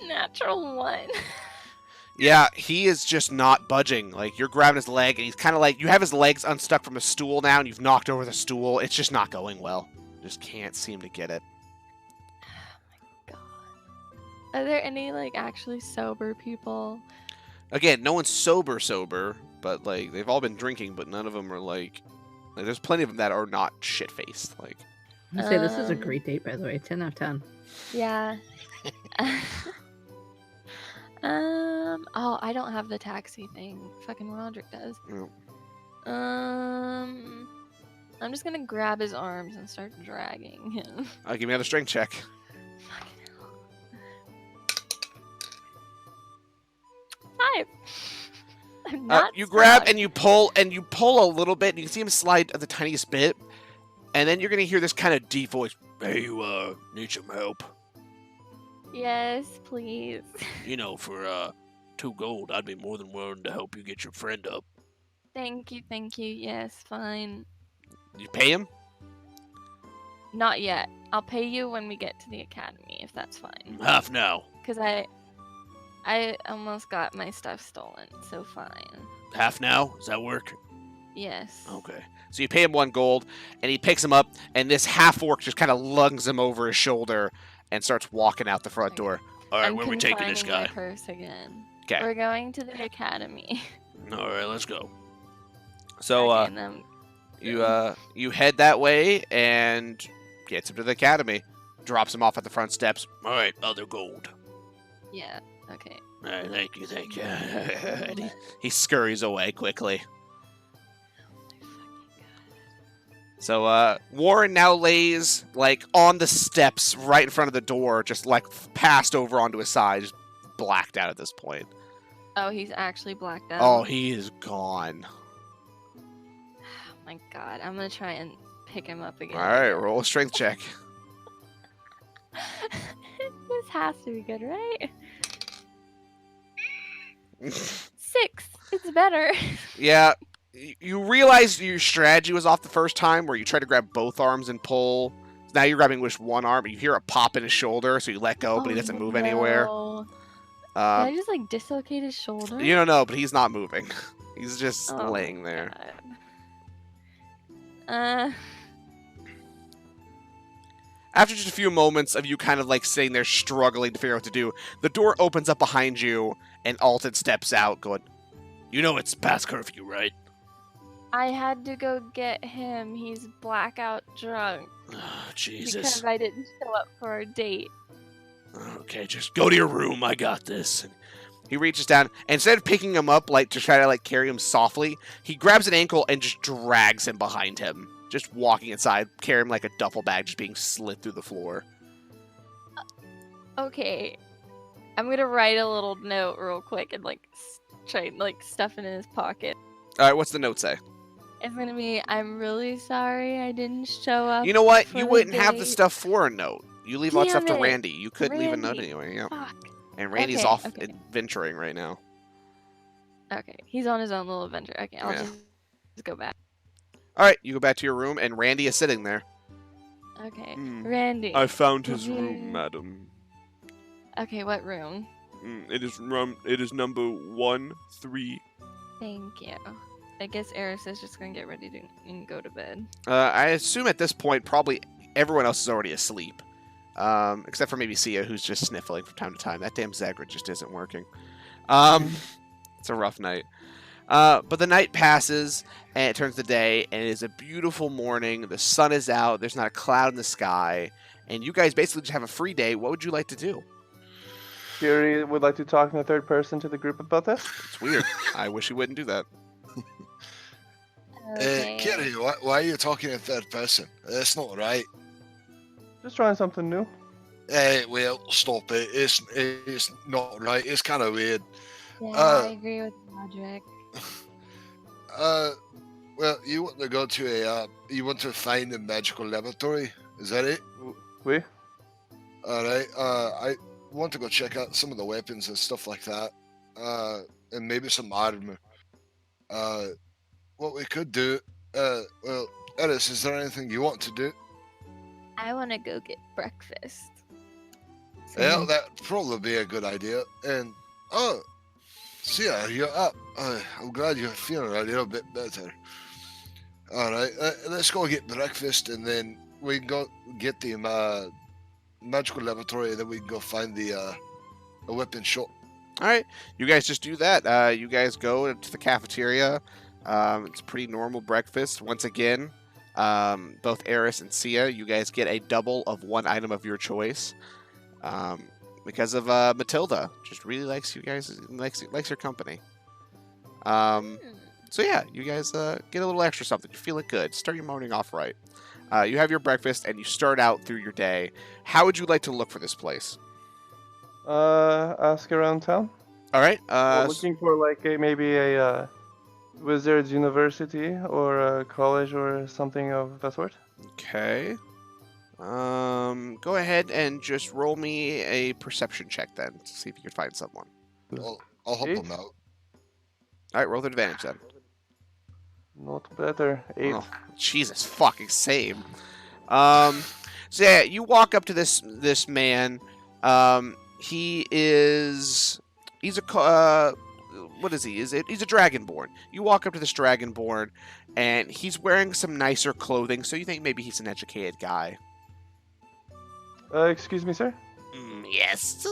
Natural 1. Yeah, he is just not budging. Like, you're grabbing his leg, and he's kind of like, you have his legs unstuck from a stool now, and you've knocked over the stool. It's just not going well. Just can't seem to get it. God. Are there any, like, actually sober people? Again, no one's sober, but, like, they've all been drinking, but none of them are, like there's plenty of them that are not shit-faced. Like, I say this is a Um, great date, by the way. 10 out of 10. Yeah. Oh, I don't have the taxi thing. Fucking Roderick does. No. I'm just gonna grab his arms and start dragging him. Give me another strength check. Fucking hell. 5. I'm not You grab strong. and you pull a little bit, and you can see him slide the tiniest bit, and then you're gonna hear this kind of deep voice. Hey, you need some help? Yes, please. You know, for 2 gold, I'd be more than willing to help you get your friend up. Thank you. Yes, fine. You pay him? Not yet. I'll pay you when we get to the academy, if that's fine. Half now. Because I almost got my stuff stolen, so fine. Half now? Does that work? Yes. Okay. So you pay him 1 gold, and he picks him up, and this half-orc just kind of lugs him over his shoulder and starts walking out the front door. All right, I'm where are we taking this confining guy? my purse again. Okay. We're going to the academy. All right, let's go. So Okay, and then- you head that way and gets him to the academy. Drops him off at the front steps. All right, other gold. yeah. Okay. All right, thank you. And he scurries away quickly. So Warren now lays like on the steps right in front of the door, just like passed over onto his side, just blacked out at this point. Oh, he's actually blacked out. Oh, he is gone. Oh my god. I'm gonna try and pick him up again. All right, roll a strength check. This has to be good, right? 6. It's better. Yeah, you realize your strategy was off the first time, where you tried to grab both arms and pull. Now you're grabbing with one arm, but you hear a pop in his shoulder, so you let go, but he doesn't move anywhere. no. Did I Um, just like dislocate his shoulder? you don't know, but he's not moving. He's just Oh laying my there. God. After just a few moments of you kind of like sitting there struggling to figure out what to do, the door opens up behind you, and Alton steps out, going, "You know it's past curfew, right?" I had to go get him. He's blackout drunk Oh, Jesus. because I didn't show up for our date. Okay, just go to your room. I got this. And he reaches down, and instead of picking him up, like to try to like carry him softly, he grabs an ankle and just drags him behind him, just walking inside, carrying him like a duffel bag, just being slid through the floor. Okay, I'm gonna write a little note real quick and like try and like stuff it in his pocket. All right, what's the note say? It's gonna be, I'm really sorry I didn't show up. You know what? for You the wouldn't have the date." stuff for a note. You leave all that stuff to Damn it. Randy. You could leave a note Randy. anyway. Yeah. Fuck. And Randy's Okay, off okay. adventuring right now. Okay, he's on his own little adventure. Okay, I'll Yeah. just go back. All right, you go back to your room, and Randy is sitting there. Okay, Hmm. Randy. found his room, madam. Okay, what room? It is number 1-3. Thank you. I guess Eris is just gonna get ready to and go to bed. I assume at this point probably everyone else is already asleep, except for maybe Sia, who's just sniffling from time to time. That damn Zagra just isn't working. It's a rough night. But the night passes, and it turns to day, and it is a beautiful morning. The sun is out. There's not a cloud in the sky, and you guys basically just have a free day. What would you like to do? Fury would like to talk in the third person to the group about this. It's weird. I wish you wouldn't do that. Kiri, why are you talking in third person? That's not right. Just trying something new. Well, stop it. It's not right. It's kind of weird. Yeah, Uh, I agree with Logic. Well, you want to go to you want to find a magical laboratory, is that it? We? Alright, I want to go check out some of the weapons and stuff like that. And maybe some armor. What we could do, well, Eris, is there anything you want to do? I want to go get breakfast. Yeah, Same. that'd probably be a good idea. And, oh, Sia, you're up. I'm glad you're feeling a little bit better. Alright, let's go get breakfast and then we can go get the magical laboratory and then we can go find the weapon shop. All right, you guys just do that. You guys go to the cafeteria. It's a pretty normal breakfast. Once again, both Eris and Sia, you guys get a double of one item of your choice. Because of Matilda, just really likes you guys, likes your company. So yeah, you guys get a little extra something. You're feeling good. Start your morning off right. You have your breakfast and you start out through your day. How would you like to look for this place? Ask around town. All right. Looking for like maybe a wizard's university or a college or something of that sort. Okay. Go ahead and just roll me a perception check then to see if you can find someone. I'll help 8? them out. All right, roll with advantage then. Not better. 8. Oh, Jesus fucking same. So yeah, you walk up to this man. He's a what is he? He's a dragonborn. You walk up to this dragonborn, and he's wearing some nicer clothing, so you think maybe he's an educated guy. Excuse me, sir. Yes.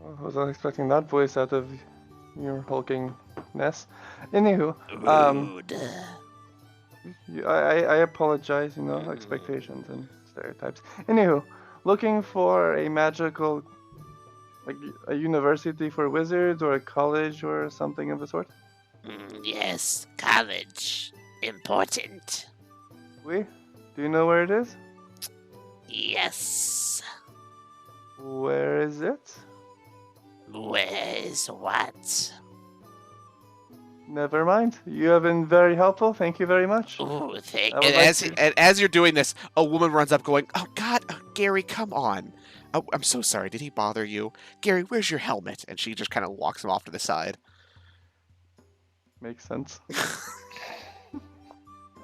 Oh, I was not expecting that voice out of your hulkingness. Anywho, Rude. I apologize, expectations and stereotypes. Anywho, looking for a magical, like a university for wizards or a college or something of the sort. Yes, college. Important. Do you know where it is? Yes. Where is it? Where is what? Never mind. You have been very helpful. Thank you very much. Ooh, thank I would And like and as you're doing this, a woman runs up going, "Oh God, Gary, come on. Oh, I'm so sorry. Did he bother you? Gary, where's your helmet?" And she just kind of walks him off to the side. Makes sense.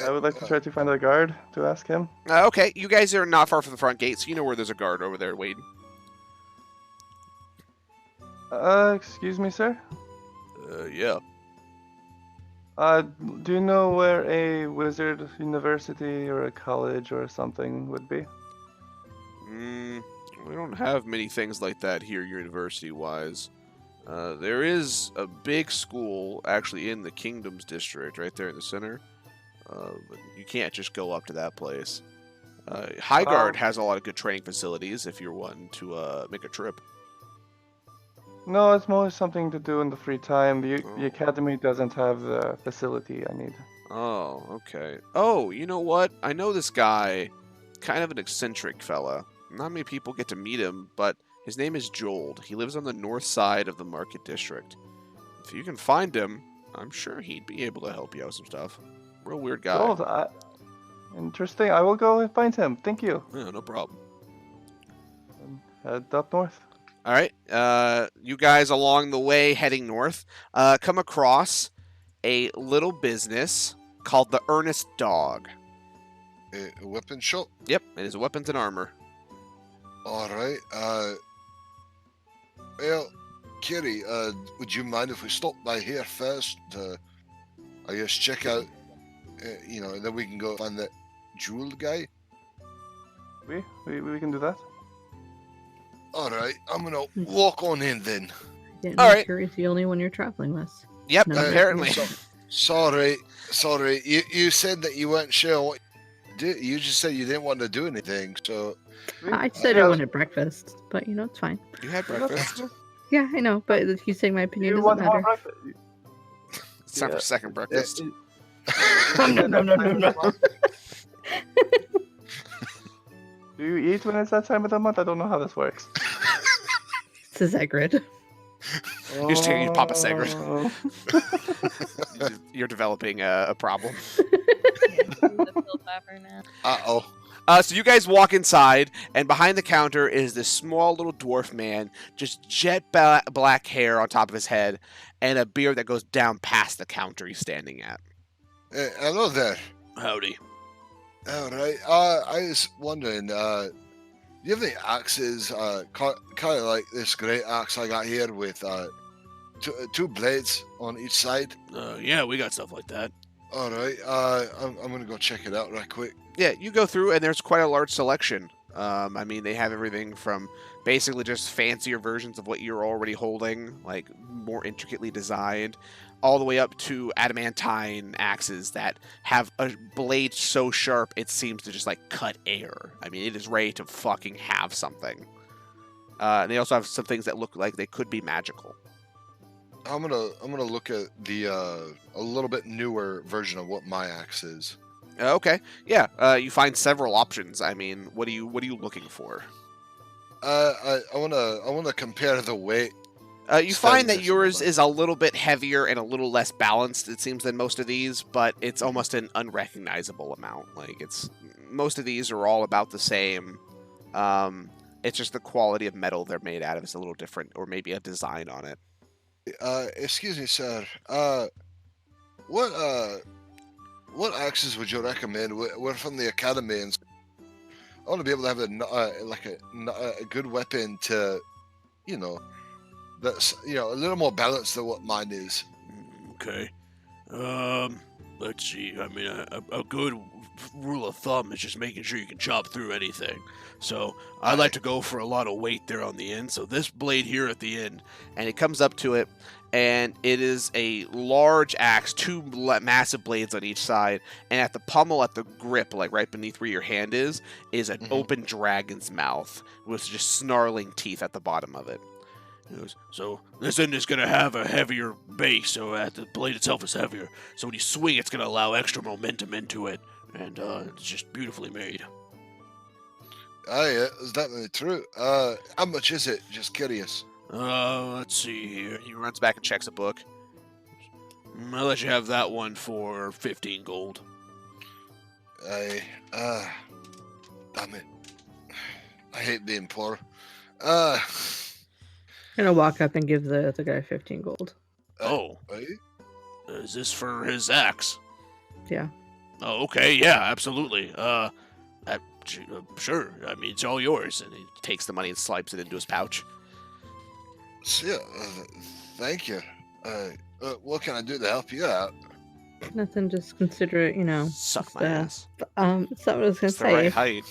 I would like to try to find a guard to ask him. Okay, you guys are not far from the front gate, so you know where there's a guard over there waiting. Excuse me, sir. Yeah. Do you know where a wizard university or a college or something would be? We don't have many things like that here, university-wise. There is a big school actually in the Kingdoms district, right there in the center. But you can't just go up to that place. Highguard has a lot of good training facilities if you're wanting to make a trip. No, it's more something to do in the free time. The Oh. academy doesn't have the facility I need. Oh, okay. Oh, you know what? I know this guy, kind of an eccentric fella. Not many people get to meet him, but his name is Joel. He lives on the north side of the Market District. If you can find him, I'm sure he'd be able to help you out with some stuff. Real weird guy. Gold, interesting. I will go and find him. Thank you. Yeah, no problem. And head up north. All right. You guys along the way heading north come across a little business called the Earnest Dog. A weapon shop. Yep, it is weapons and armor. All right. Well, Kerry, would you mind if we stop by here first? I guess check out, and then we can go find that jewel guy. We can do that. All right, I'm gonna walk on in then. Didn't All know right. Gary's the only one you're traveling with. Yep, No. apparently. Sorry. You said that you weren't sure what to do. You just said you didn't want to do anything. So I said I wanted breakfast, but it's fine. You had breakfast. Yeah, I know, but you saying my opinion You doesn't want more matter. breakfast? It's time for second breakfast. No. Do you eat when it's that time of the month? I don't know how this works. This is Egrid. You pop a cigarette. Oh. You're developing a problem. Yeah, I'm the pill popper now. Uh-oh. So you guys walk inside, and behind the counter is this small little dwarf man, just black hair on top of his head, and a beard that goes down past the counter he's standing at. Hello there. Howdy. All right. I was wondering, do you have any axes, kind of like this great axe I got here with two blades on each side? Yeah, we got stuff like that. All right. I'm going to go check it out right quick. Yeah, you go through, and there's quite a large selection. I mean, they have everything from basically just fancier versions of what you're already holding, like more intricately designed, all the way up to adamantine axes that have a blade so sharp it seems to just like cut air. I mean, it is ready to fucking have something. And they also have some things that look like they could be magical. I'm gonna look at the a little bit newer version of what my axe is. Okay, yeah. You find several options. I mean, what are you looking for? I wanna compare the weight. You find that Studies or yours something. is a little bit heavier and a little less balanced, it seems, than most of these, but it's almost an unrecognizable amount. Like, most of these are all about the same. It's just the quality of metal they're made out of is a little different, or maybe a design on it. Excuse me, sir. What axes would you recommend? We're from the academy, and I want to be able to have a good weapon to, that's a little more balanced than what mine is. Okay. Let's see. I mean, a good rule of thumb is just making sure you can chop through anything. So I like to go for a lot of weight there on the end. So this blade here at the end, And it comes up to it, and it is a large axe, two massive blades on each side, and at the pommel, at the grip, like right beneath where your hand is an Mhm. open dragon's mouth with just snarling teeth at the bottom of it. so this end is gonna have a heavier base, so the blade itself is heavier. So when you swing, it's gonna allow extra momentum into it, and it's just beautifully made. Yeah, is definitely true. How much is it? Just curious. Let's see here. He runs back and checks a book. I'll let you have that one for 15 gold. Damn it. I hate being poor. I'm gonna walk up and give the guy 15 gold. Oh, Right? is this for his axe? Yeah. Oh, okay, yeah, absolutely. Sure. I mean, it's all yours. And he takes the money and slides it into his pouch. So, yeah, thank you. What can I do to help you out? Nothing, just consider it, Suck my the- ass. It's not what I was gonna It's the right say. height.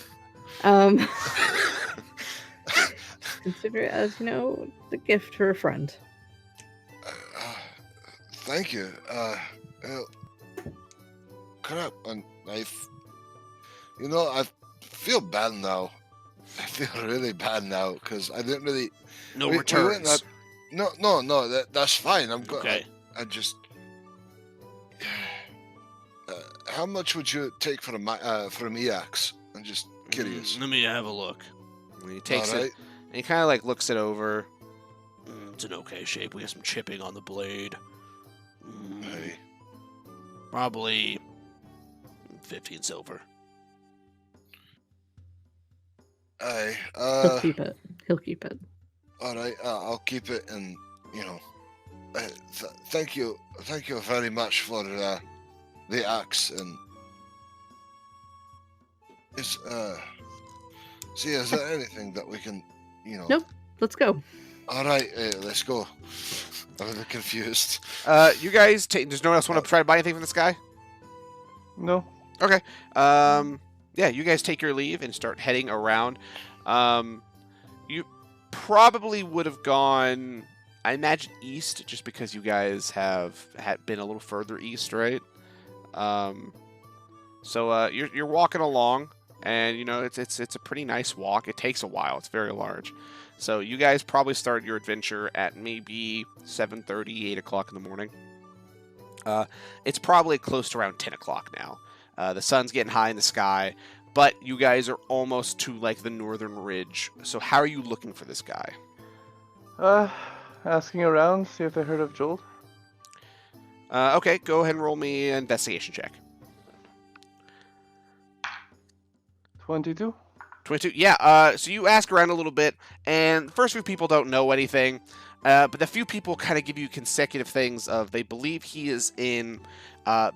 Consider it as, the gift for a friend. Thank you. Crap, I feel bad now. I feel really bad now because I didn't really. No we went returns. No. That's fine. I'm good. Okay. I just. How much would you take for an EX? I'm just curious. Let me have a look. And he takes All it, right. and he kind of like looks it over. It's in okay shape. We got some chipping on the blade. Hey. Probably 15 silver. Hey. He'll keep it. All right. I'll keep it, and thank you very much for the axe. And is there anything that we can, Nope. Let's go. All right, let's go. I'm a bit confused. You guys, does no one else want to try to buy anything from this guy? No. Okay. Yeah, you guys take your leave and start heading around. You probably would have gone, I imagine, east, just because you guys had been a little further east, right? So you're walking along, and it's a pretty nice walk. It takes a while. It's very large. So you guys probably started your adventure at maybe 7:30, 8 o'clock in the morning. It's probably close to around 10 o'clock now. The sun's getting high in the sky, but you guys are almost to like the northern ridge. So how are you looking for this guy? asking around, see if they heard of Jolt. Okay, go ahead and roll me an investigation check. 22. 22. Yeah, so you ask around a little bit, and the first few people don't know anything, but the few people kind of give you consecutive things of they believe he is in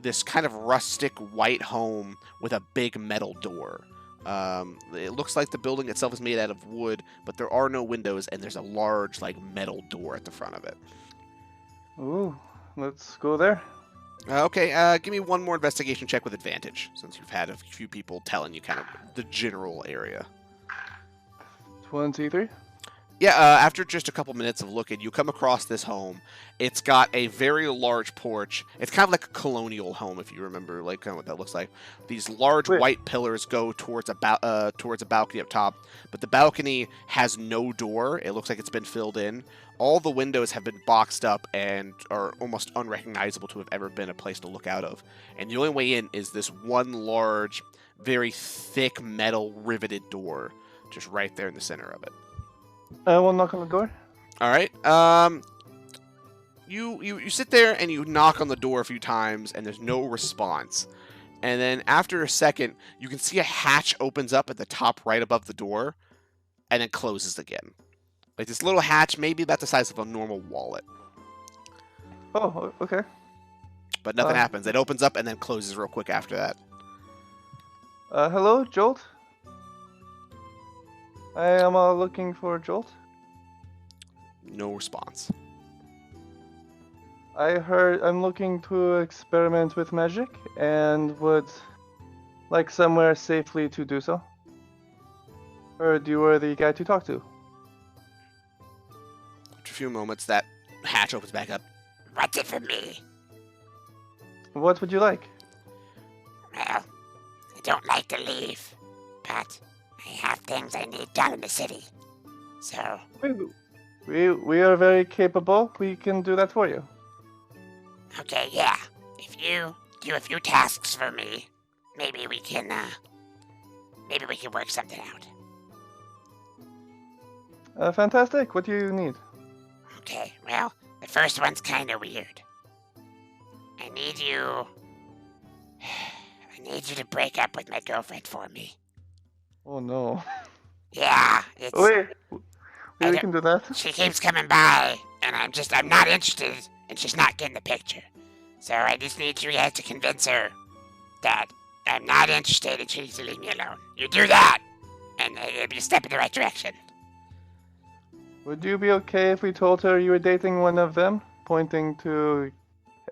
this kind of rustic white home with a big metal door. It looks like the building itself is made out of wood, but there are no windows, and there's a large, like, metal door at the front of it. Ooh, let's go there. Okay, give me one more investigation check with advantage, since you've had a few people telling you kind of the general area. 23. Yeah, after just a couple minutes of looking, you come across this home. It's got a very large porch. It's kind of like a colonial home, if you remember, like kind of what that looks like. These large white pillars go towards a balcony up top, but the balcony has no door. It looks like it's been filled in. All the windows have been boxed up and are almost unrecognizable to have ever been a place to look out of. And the only way in is this one large, very thick metal riveted door, just right there in the center of it. I will knock on the door. All right. You sit there and you knock on the door a few times, and there's no response. And then after a second, you can see a hatch opens up at the top right above the door, and then closes again. Like this little hatch, maybe about the size of a normal wallet. Oh, okay. But nothing happens. It opens up and then closes real quick after that. Hello, Jolt? I am looking for Jolt. No response. I heard I'm looking to experiment with magic and would like somewhere safely to do so. Heard you were the guy to talk to. After a few moments, that hatch opens back up. What's it for me? What would you like? Well, I don't like to leave, but I have things I need done in the city. So, We are very capable. We can do that for you. okay, yeah. If you do a few tasks for me, maybe we can work something out. Fantastic. What do you need? Okay, well, the first one's kind of weird. I need you to break up with my girlfriend for me. Oh no. Yeah, it's... Wait, I we don't- can do that. She keeps coming by, and I'm not interested, and she's not getting the picture. So I just need you guys to convince her that I'm not interested and she needs to leave me alone. You do that, and it'll be a step in the right direction. Would you be okay if we told her you were dating one of them? Pointing to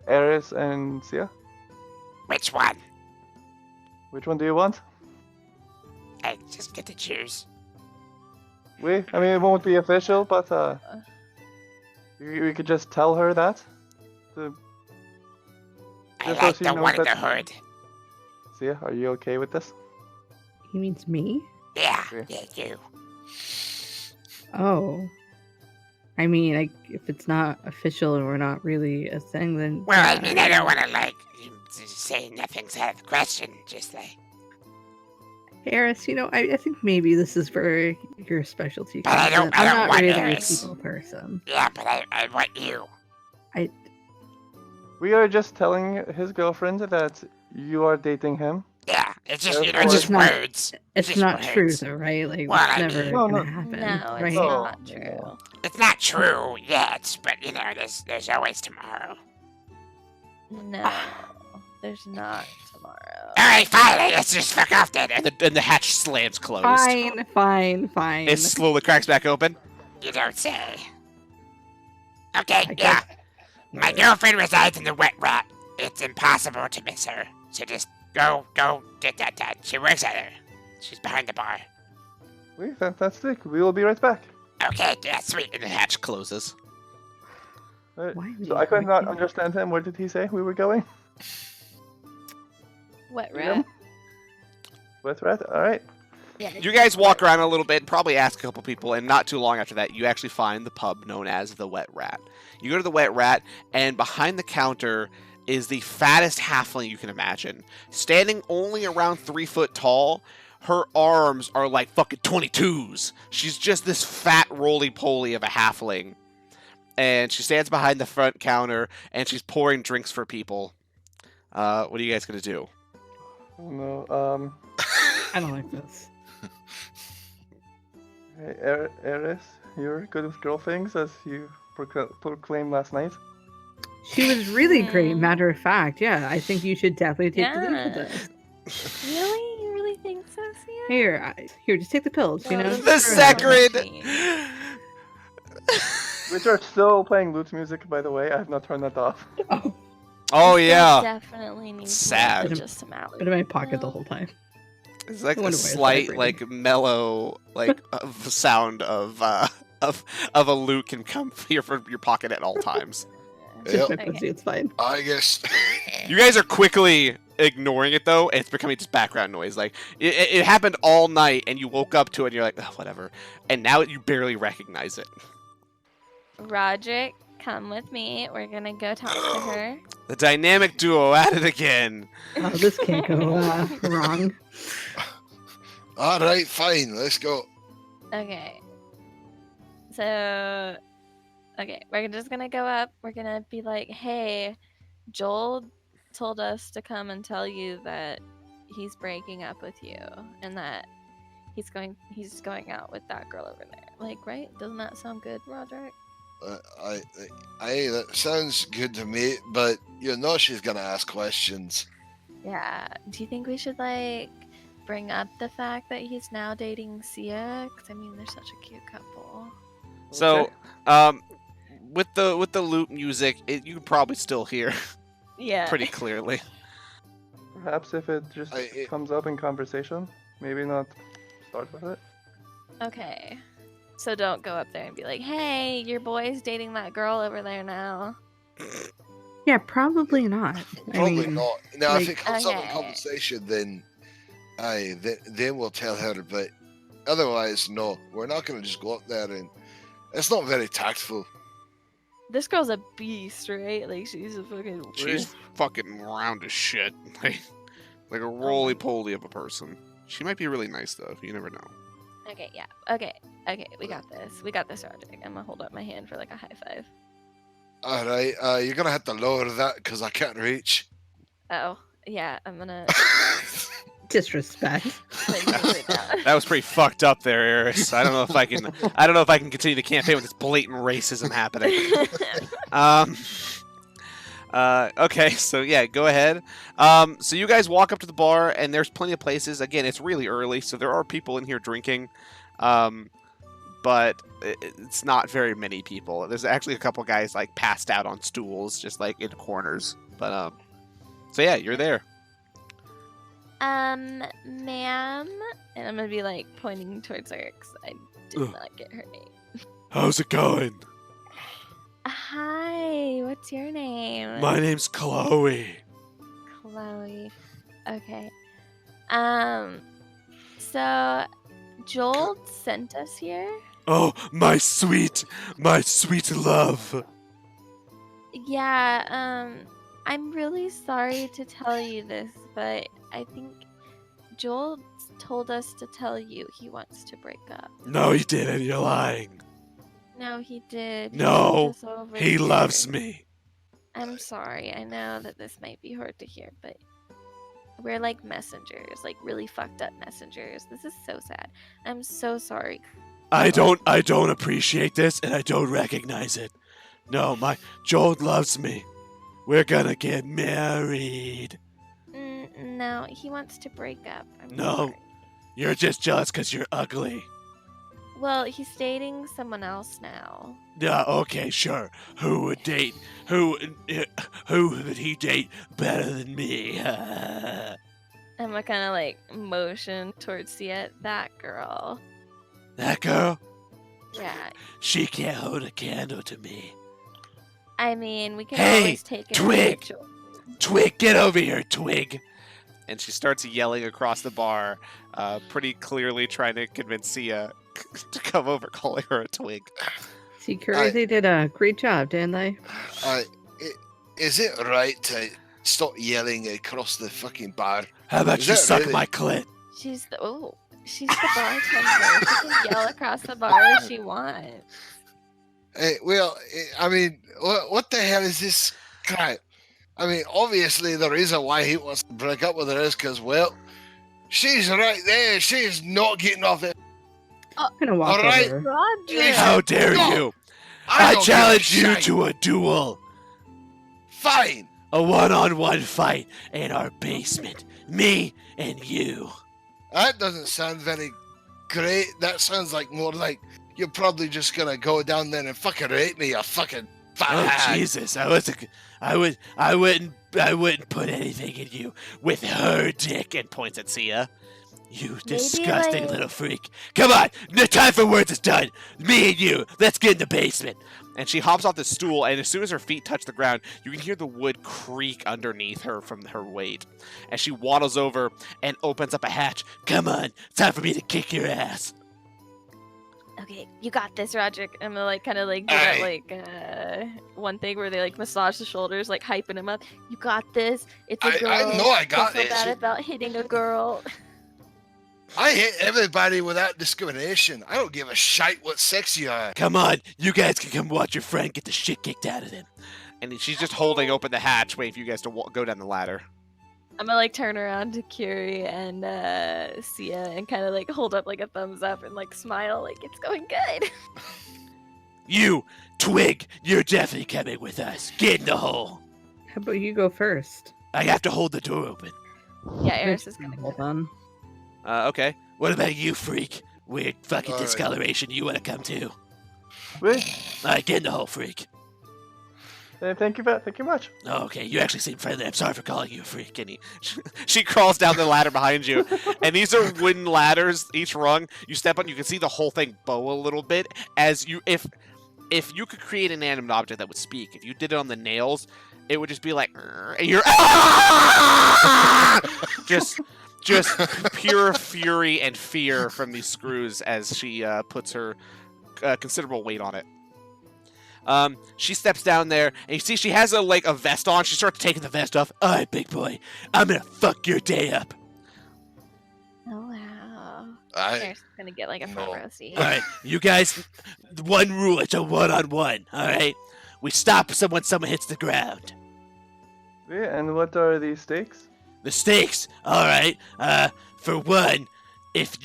Eris and Sia. Which one? Which one do you want? I just get to choose. I mean, it won't be official, but we could just tell her that. I Just so like she the knows one in the that- hood. Sia, are you okay with this? He means me? Yeah, Okay. yeah, you. Oh. I mean, if it's not official and we're not really a thing, then... Well, I yeah. mean, I don't want to, say nothing's out of the question, just like... Harris, I think maybe this is for your specialty. But I don't- content. I I'm don't not want really Harris. a people person. Yeah, but I want you. We are just telling his girlfriend that you are dating him. Yeah, it's just, Of it's course. just Not- words. It's just not true, words. though, right? Like, Well, I it's never mean- No, gonna no. happen. No, it's right? Oh, not no. true. It's not true yet, but, there's always tomorrow. No, there's not tomorrow. Alright, fine, let's just fuck off then. And the hatch slams closed. Fine. It slowly cracks back open. You don't say. Okay, I yeah. guess- My girlfriend resides in the wet rat. It's impossible to miss her. So just go get that done. She works at her. She's behind the bar. Fantastic. We will be right back. Okay, yeah, sweet. And the hatch closes. Right. Why are So we I could not working? understand him. Where did he say we were going? Wet Yeah. rat. Wet rat. All right. Yeah. You guys walk around a little bit, probably ask a couple people, and not too long after that, you actually find the pub known as the Wet Rat. You go to the Wet Rat, and behind the counter is the fattest halfling you can imagine. Standing only around 3 foot tall, her arms are like fucking 22s. She's just this fat roly-poly of a halfling. and she stands behind the front counter, and she's pouring drinks for people. What are you guys gonna do? Oh no. I don't like this. Hey, Eris, you're good with girl things, as you proclaimed last night. She was really great, Hmm. matter of fact. Yeah, I think you should definitely take the lead with Yeah. this. Really? You really think so, Sia? Here, just take the pills, you know? Well, The Screw it. sacred. Which are still playing lute music, by the way. I have not turned that off. Oh, Oh This yeah, definitely needs Sad. more than just some allergy. been in my pocket the whole time. it's like I a wonder why it's slight, vibrating. like mellow, like sound of a lute can come here from your pocket at all times. Just Yep. my pussy, it's fine. I guess. You guys are quickly ignoring it though, and it's becoming just background noise. Like it happened all night, and you woke up to it, and you're like, oh, whatever. And now you barely recognize it. Roderick, come with me. We're gonna go talk to her. The dynamic duo at it again. Oh, this can't go wrong. All right, fine. Let's go. Okay. So, okay, we're just gonna go up. We're gonna be like, hey, Joel told us to come and tell you that he's breaking up with you and that he's going out with that girl over there. Like, right? Doesn't that sound good, Roderick? That sounds good to me, but you know she's gonna ask questions. Yeah. Do you think we should like bring up the fact that he's now dating Sia? Because I mean, they're such a cute couple. So, with the lute music, you can probably still hear Yeah. pretty clearly. Perhaps if it just comes up in conversation, maybe not start with it. Okay. So don't go up there and be like, hey, your boy's dating that girl over there now. Yeah, probably not. Probably I mean, not. Now, if like- it comes up in Okay. conversation, then then we'll tell her. But otherwise, no. We're not gonna just go up there, and it's not very tactful. This girl's a beast, right? Like, she's a fucking... She's fucking round as shit, like a roly poly of a person. She might be really nice though. You never know. Okay, yeah. Okay, we got this. We got this, Roderick. I'm gonna hold up my hand for like a high five. All right, you're gonna have to lower that because I can't reach. Oh, yeah, I'm gonna... disrespect. put it down. That was pretty fucked up there, Eris. I don't know if I can continue the campaign with this blatant racism happening. Okay, so yeah, go ahead. So you guys walk up to the bar, and there's plenty of places. Again, it's really early, so there are people in here drinking, but it's not very many people. There's actually a couple guys like passed out on stools, just like in corners. But so yeah, you're there. Ma'am, and I'm gonna be like pointing towards her because I did Ugh. not get her name. How's it going? Hi, what's your name? My name's Chloe. Chloe. Okay. So Joel sent us here. Oh, my sweet love. Yeah, I'm really sorry to tell you this, but I think Joel told us to tell you he wants to break up. No, he didn't. You're lying. No, he did. He No, sent us over He here. loves me. I'm sorry. I know that this might be hard to hear, but we're like messengers, like really fucked up messengers. This is so sad. I'm so sorry. I don't appreciate this, and I don't recognize it. No, my Joel loves me. We're gonna get married. No, he wants to break up. I'm No. sorry. You're just jealous because you're ugly. Well, he's dating someone else now. Yeah, okay, sure. Who would he date better than me? I'm gonna kind of like motion towards that girl. That girl? Yeah. She can't hold a candle to me. I mean, we can Hey, always take it. Twig! individual. Twig, get over here, Twig! And she starts yelling across the bar, pretty clearly trying to convince Sia to come over, calling her a twig. Security did a great job, didn't they? Is it right to stop yelling across the fucking bar? How about Is you that suck really- my clit? She's the bartender. She can yell across the bar if she wants. I mean, what the hell is this crap? I mean, obviously the reason why he wants to break up with her is because, well, she's right there. She's not getting off it. I'm gonna walk All right. over. Roger. How dare No, you? I I don't give a challenge you shite. to a duel. Fine. A one-on-one fight in our basement. Me and you. That doesn't sound very great. That sounds like more like you're probably just gonna go down there and fucking rape me, you fucking fat Oh hag. Jesus! I wouldn't put anything in you with her dick. And points at Sia. You disgusting like- little freak. Come on, the time for words is done. Me and you, let's get in the basement. And she hops off the stool, and as soon as her feet touch the ground, you can hear the wood creak underneath her from her weight. As she waddles over and opens up a hatch. Come on, time for me to kick your ass. Okay, you got this, Roderick. I'm gonna like kind of like do that Aye. like one thing where they like massage the shoulders, like hyping him up. You got this. It's a girl. I know I got Don't feel this. bad about hitting a girl. I hate everybody without discrimination. I don't give a shite what sex you are. Come on, you guys can come watch your friend get the shit kicked out of him. And she's just holding open the hatch, waiting for you guys to go down the ladder. I'm gonna like turn around to Curie and Sia and kind of like hold up like a thumbs up and like smile like it's going good. You, Twig, you're definitely coming with us. Get in the hole. How about you go first? I have to hold the door open. Yeah, Eris is gonna Hold go. on. Okay. What about you, freak? Weird fucking All right. discoloration you wanna come to? Wait. Alright, get in the hole, freak. Thank you much. Oh, okay, you actually seem friendly. I'm sorry for calling you a freak. And She crawls down the ladder behind you, and these are wooden ladders. Each rung, you step on, you can see the whole thing bow a little bit. As you, if you could create an inanimate object that would speak, if you did it on the nails, it would just be like, and you're just pure fury and fear from these screws as she puts her considerable weight on it. She steps down there, and you see she has a vest on. She starts taking the vest off. All right, big boy, I'm gonna fuck your day up. Oh wow. I, Eris is gonna get like a front No. row seat. All right, you guys, one rule, it's a one-on-one, all right? We stop when someone hits the ground. Yeah, and what are the stakes? The stakes, all right. For one, if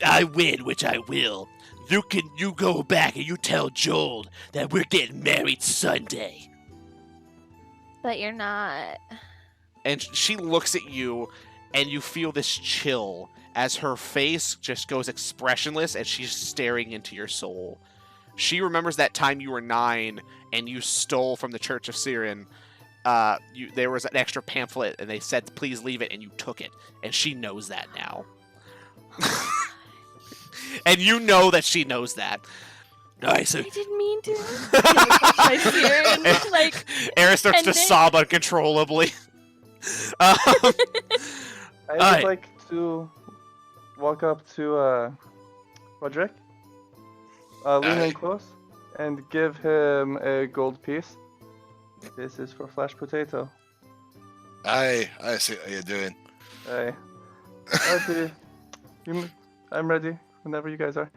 I win, which I will, you go back and you tell Joel that we're getting married Sunday. But you're not. And she looks at you, and you feel this chill as her face just goes expressionless as she's staring into your soul. She remembers that time you were 9 and you stole from the Church of Syrian. There was an extra pamphlet, and they said, please leave it, and you took it. And she knows that now. And you know that she knows that. All right, so I didn't mean to. My fearing, like Eris starts to pendant. sob uncontrollably. I Alright. would like to walk up to Roderick, lean in Aye. close, and give him a gold piece. This is for Flash Potato. I see what you're doing. Hey. Okay. I'm ready whenever you guys are.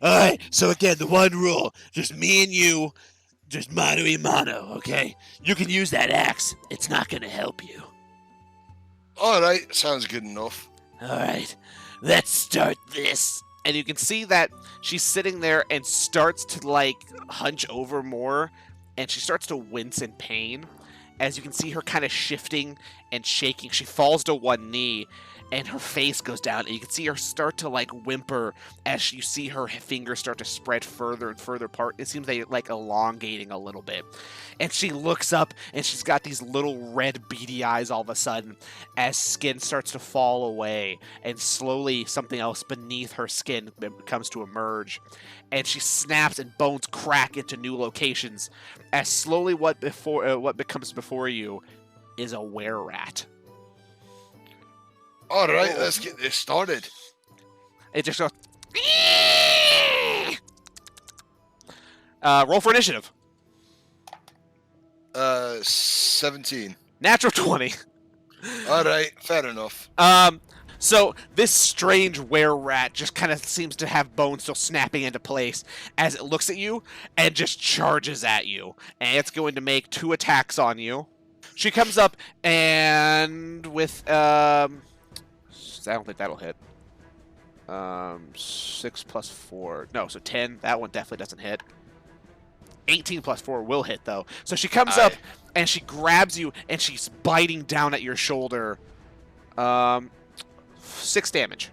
all right. So again, the one rule: just me and you, just mano y mano. Okay? You can use that axe. It's not gonna help you. All right, sounds good enough. All right, let's start this. And you can see that she's sitting there and starts to hunch over more, and she starts to wince in pain. As you can see her kind of shifting and shaking, she falls to one knee, and her face goes down, and you can see her start to whimper as you see her fingers start to spread further and further apart. It seems they elongating a little bit. And she looks up, and she's got these little red beady eyes all of a sudden as skin starts to fall away, and slowly something else beneath her skin comes to emerge. And she snaps, and bones crack into new locations as slowly what becomes before you is a were-rat. All right, let's get this started. It just goes. Roll for initiative. 17. Natural 20. All right, fair enough. So this strange were-rat just kind of seems to have bones still snapping into place as it looks at you and just charges at you. And it's going to make 2 attacks on you. She comes up and with I don't think that'll hit. 6 plus 4. No, so 10. That one definitely doesn't hit. 18 plus 4 will hit though. So she comes up and she grabs you and she's biting down at your shoulder. 6 damage.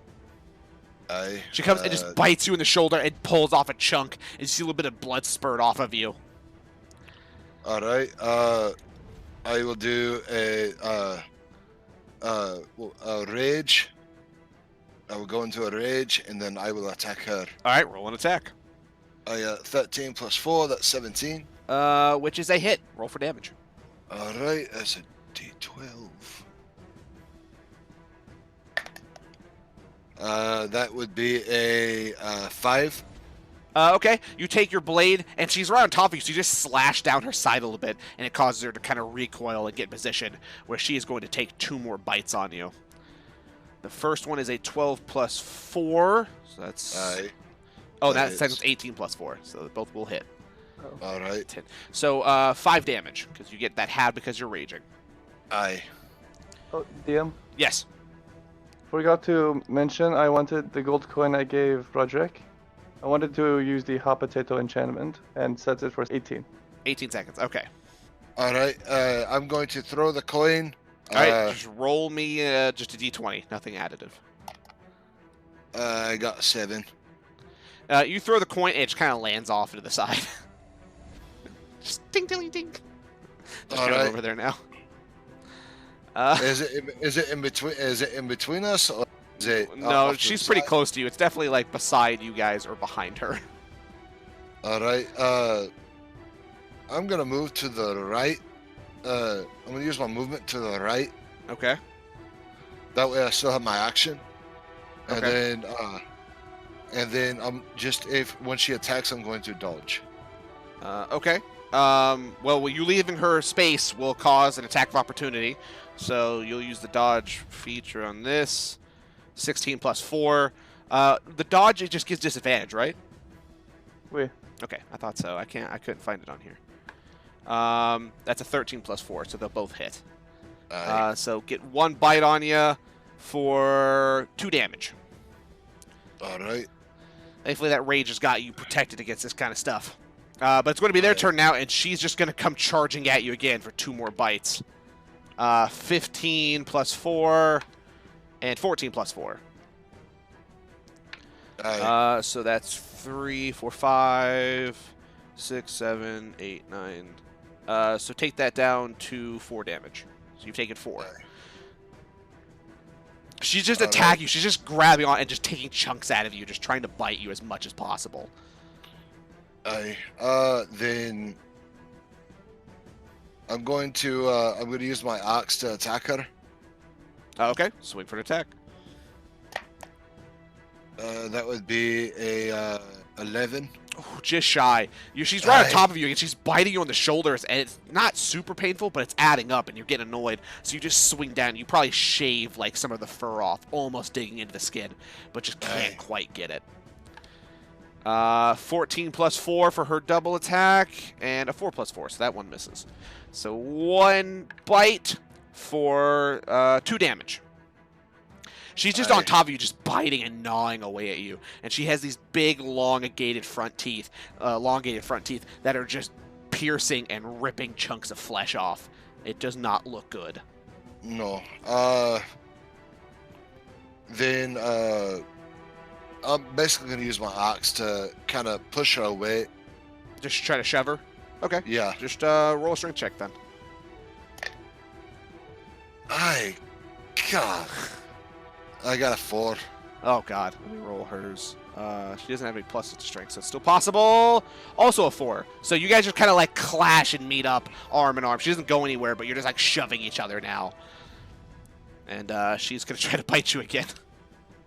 She comes and just bites you in the shoulder and pulls off a chunk, and you see a little bit of blood spurt off of you. All right. I will do a rage. I will go into a rage, and then I will attack her. All right, roll an attack. 13 plus 4, that's 17. Which is a hit. Roll for damage. All right, that's a D12. That would be a 5. Okay, you take your blade, and she's right on top of you, so you just slash down her side a little bit, and it causes her to kind of recoil and get in position, where she is going to take 2 more bites on you. The first one is a 12 plus 4, so that's... oh, that's 18 plus 4, so both will hit. All right. 10. So, 5 damage, because you get that half because you're raging. Aye. Oh, DM. Yes. Forgot to mention, I wanted the gold coin I gave Roderick. I wanted to use the hot potato enchantment and set it for 18. 18 seconds, okay. All right, I'm going to throw the coin. All right, just roll me just a d20, nothing additive. I got 7. You throw the coin, and it just kind of lands off into the side. Just ding, ding, ding. Just All kind of right. over there now. Is it in between? Is it in between us, or is it? No, off to she's the pretty side? close to you. It's definitely like beside you guys or behind her. All right. I'm gonna move to the right. I'm gonna use my movement to the right. Okay. That way, I still have my action. And Okay. then I'm just when she attacks, I'm going to dodge. Okay. Well, you leaving her space will cause an attack of opportunity. So you'll use the dodge feature on this. 16 plus 4. The dodge, it just gives disadvantage, right? Wait. Okay, I thought so. I couldn't find it on here. That's a 13 plus 4, so they'll both hit. So get 1 bite on you for 2 damage. All right. Thankfully, that rage has got you protected against this kind of stuff. But it's going to be their turn now, and she's just going to come charging at you again for 2 more bites. 15 plus 4, and 14 plus 4. So that's 3, 4, 5, 6, 7, 8, 9. So take that down to 4 damage. So you've taken 4. She's just attacking you. She's just grabbing on and just taking chunks out of you, just trying to bite you as much as possible. Then I'm going to use my axe to attack her. Okay, swing for an attack. That would be a 11. Oh, just shy. She's right on top of you, and she's biting you on the shoulders, and it's not super painful, but it's adding up, and you're getting annoyed. So you just swing down. You probably shave like some of the fur off, almost digging into the skin, but just can't quite get it. 14 plus 4 for her double attack, and a 4 plus 4, so that one misses. So 1 bite for 2 damage. She's just on top of you, just biting and gnawing away at you, and she has these big, elongated front teeth that are just piercing and ripping chunks of flesh off. It does not look good. No. Then I'm basically going to use my axe to kind of push her away. Just try to shove her? Okay. Yeah. Just roll a strength check then. God. I got a 4. Oh, God. Let me roll hers. She doesn't have any pluses to strength, so it's still possible. Also a 4. So you guys just kind of like clash and meet up arm in arm. She doesn't go anywhere, but you're just like shoving each other now. And she's going to try to bite you again.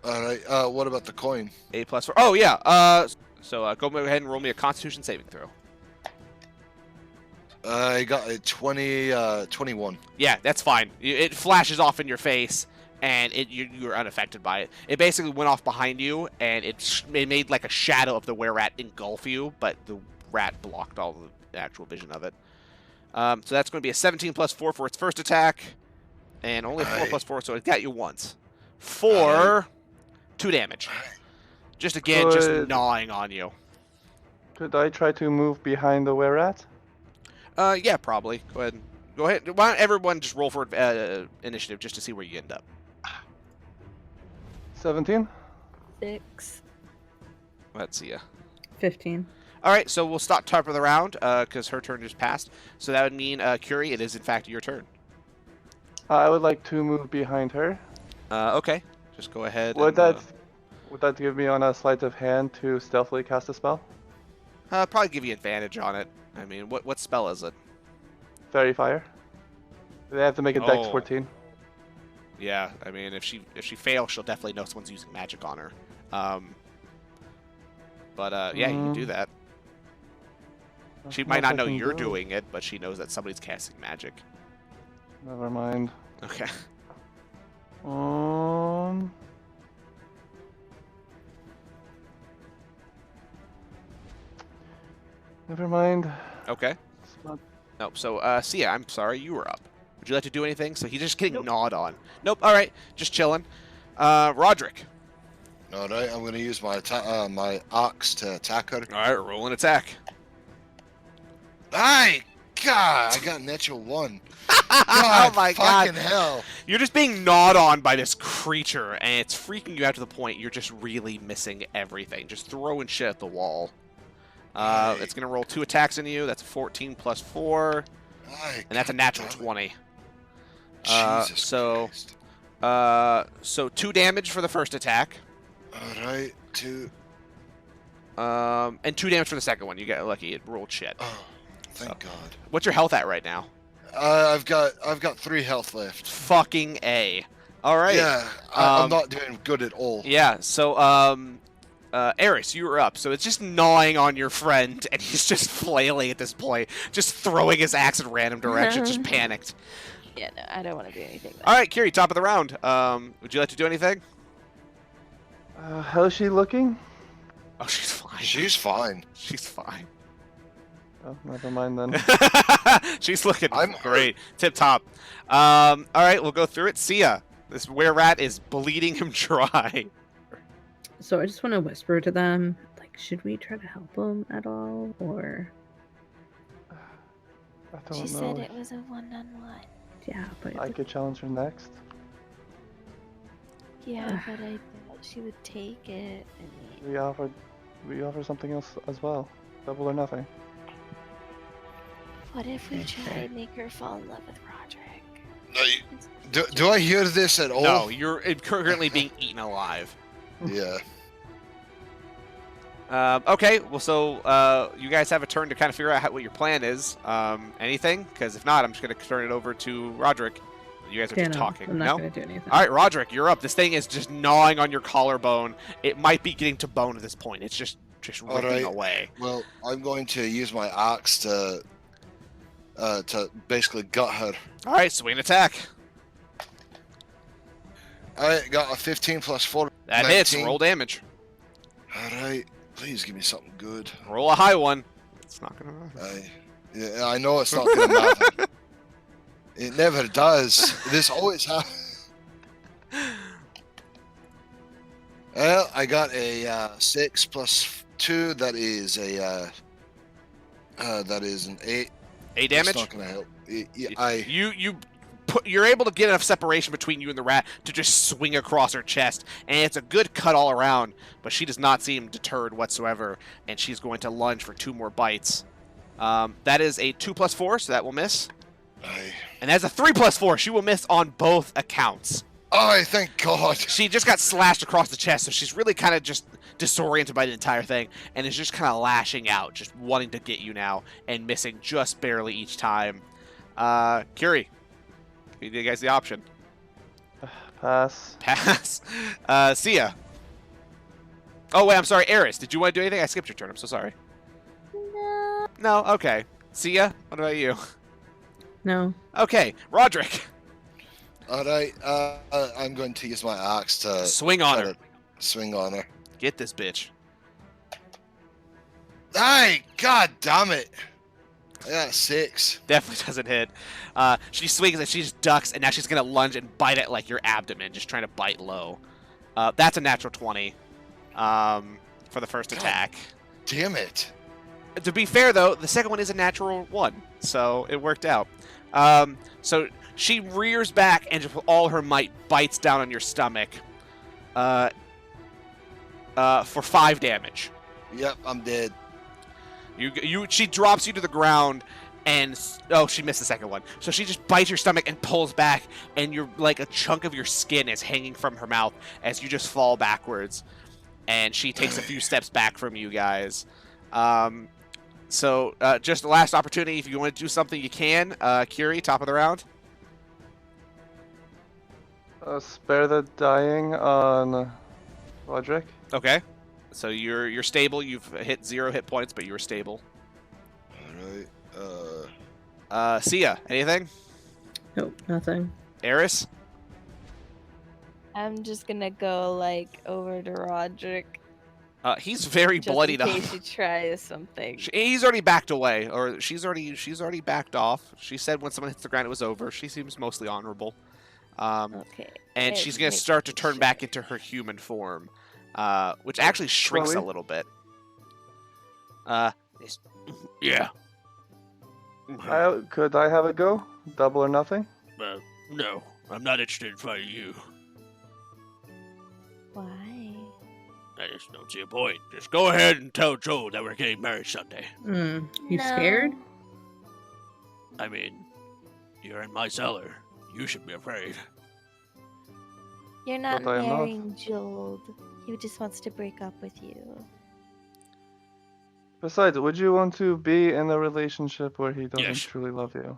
All right. What about the coin? 8 plus 4. Oh, yeah. So go ahead and roll me a Constitution saving throw. I got a 21. Yeah, that's fine. It flashes off in your face, and you were unaffected by it. It basically went off behind you, and it made like a shadow of the were-rat engulf you, but the rat blocked all the actual vision of it. So that's going to be a 17 plus 4 for its first attack, and only a 4 plus 4, so it got you once. For 2 damage. Just again, just gnawing on you. Could I try to move behind the were-rat? Yeah, probably. Go ahead. Go ahead. Why don't everyone just roll for initiative just to see where you end up? 17? 6. Let's see ya. 15. All right, so we'll stop top of the round because her turn just passed. So that would mean, Curie, it is in fact your turn. I would like to move behind her. Okay. Just go ahead. Would that give me on a sleight of hand to stealthily cast a spell? Probably give you advantage on it. I mean, what spell is it? Fairy Fire. They have to make a Dex Oh. 14. Yeah, I mean, if she fails, she'll definitely know someone's using magic on her. But yeah, you can do that. She might not know you're doing it, but she knows that somebody's casting magic. Never mind. Okay. Never mind. Okay. It's not- Nope. So, Sia, I'm sorry, you were up. Would you like to do anything? So he's just getting gnawed on. Nope. All right, just chilling. Roderick. All right, I'm going to use my my axe to attack her. All right, roll an attack. Aye, God, I got a natural 1. Oh God, my god. fucking hell. You're just being gnawed on by this creature, and it's freaking you out to the point you're just really missing everything. Just throwing shit at the wall. It's going to roll 2 attacks into you. That's a 14 plus 4. Aye, And that's a natural 20. Jesus so, Christ. so 2 damage for the first attack. All right, 2. And 2 damage for the second one. You got lucky. It rolled shit. Oh, thank God. What's your health at right now? I've got 3 health left. Fucking A. All right. Yeah, I'm not doing good at all. Yeah. So, Eris, you were up. So it's just gnawing on your friend, and he's just flailing at this point, just throwing his axe in random directions, just panicked. Yeah, no, I don't want to do anything. All right, Kiri, top of the round. Would you like to do anything? How's she looking? Oh, she's fine. She's fine. She's fine. Oh, never mind then. She's looking I'm great. Tip top. All right, we'll go through it. Sia, this were-rat is bleeding him dry. So I just want to whisper to them, like, should we try to help them at all, or? I don't She know. said it was a one-on-one. Yeah, but I could challenge her next. Yeah, but I thought she would take it. I mean, We offer something else as well. Double or nothing. what if we try and make her fall in love with Roderick? Do I hear this at all? No, you're currently being eaten alive. Yeah. Okay, well, so you guys have a turn to kind of figure out what your plan is. Anything? Because if not, I'm just going to turn it over to Roderick. You guys are yeah, just no, talking. I'm No? not gonna do anything. All right, Roderick, you're up. This thing is just gnawing on your collarbone. It might be getting to bone at this point. It's just All ripping right. away. Well, I'm going to use my axe to basically gut her. All right, swing attack. I got a 15 plus 4. That 19. hits. Roll damage. All right. Please give me something good. Roll a high one. It's not going to matter. Yeah, I know it's not going to matter. It never does. This always happens. Well, I got a 6 plus 2. That is an 8. 8 That's damage? not going to help. You're able to get enough separation between you and the rat to just swing across her chest, and it's a good cut all around, but she does not seem deterred whatsoever, and she's going to lunge for 2 more bites. That is a 2 plus 4, so that will miss. And that's a 3 plus 4. She will miss on both accounts. Oh, thank God. She just got slashed across the chest, so she's really kind of just disoriented by the entire thing, and is just kind of lashing out, just wanting to get you now, and missing just barely each time. Curie, give you guys the option. Pass. Pass. Sia. Oh, wait, I'm sorry. Eris, did you want to do anything? I skipped your turn. I'm so sorry. No. No? Okay. Sia, what about you? No. Okay. Roderick. All right. I'm going to use my axe to Swing on try her. to swing on her. Get this bitch. Hey, god damn it! I got 6. Definitely doesn't hit. She swings and she just ducks, and now she's gonna lunge and bite at like your abdomen, just trying to bite low. That's a natural 20 for the first God. attack. Damn it! To be fair, though, the second one is a natural 1, so it worked out. So she rears back and just with all her might bites down on your stomach for 5 damage. Yep, I'm dead. She drops you to the ground, and she missed the second one. So she just bites your stomach and pulls back, and you're like a chunk of your skin is hanging from her mouth as you just fall backwards, and she takes a few steps back from you guys. So just the last opportunity. If you want to do something, you can. Curie, top of the round. Spare the dying on Roderick. Okay. So you're stable. You've hit 0 hit points, but you were stable. All right. Sia, anything? Nope, nothing. Eris? I'm just gonna go like over to Roderick. He's very Just bloodied in up. case he tries something. He's already backed away, or she's already backed off. She said when someone hits the ground, it was over. She seems mostly honorable. Okay. And she's gonna start to turn back into her human form, which actually shrinks a Chloe? little bit. Yeah. Could I have a go? Double or nothing? No, I'm not interested in fighting you. Why? I just don't see a point. Just go ahead and tell Joel that we're getting married Sunday. You scared? I mean, you're in my cellar. You should be afraid. You're not But I am not. marrying Joel. He just wants to break up with you. Besides, would you want to be in a relationship where he doesn't Yes. truly love you?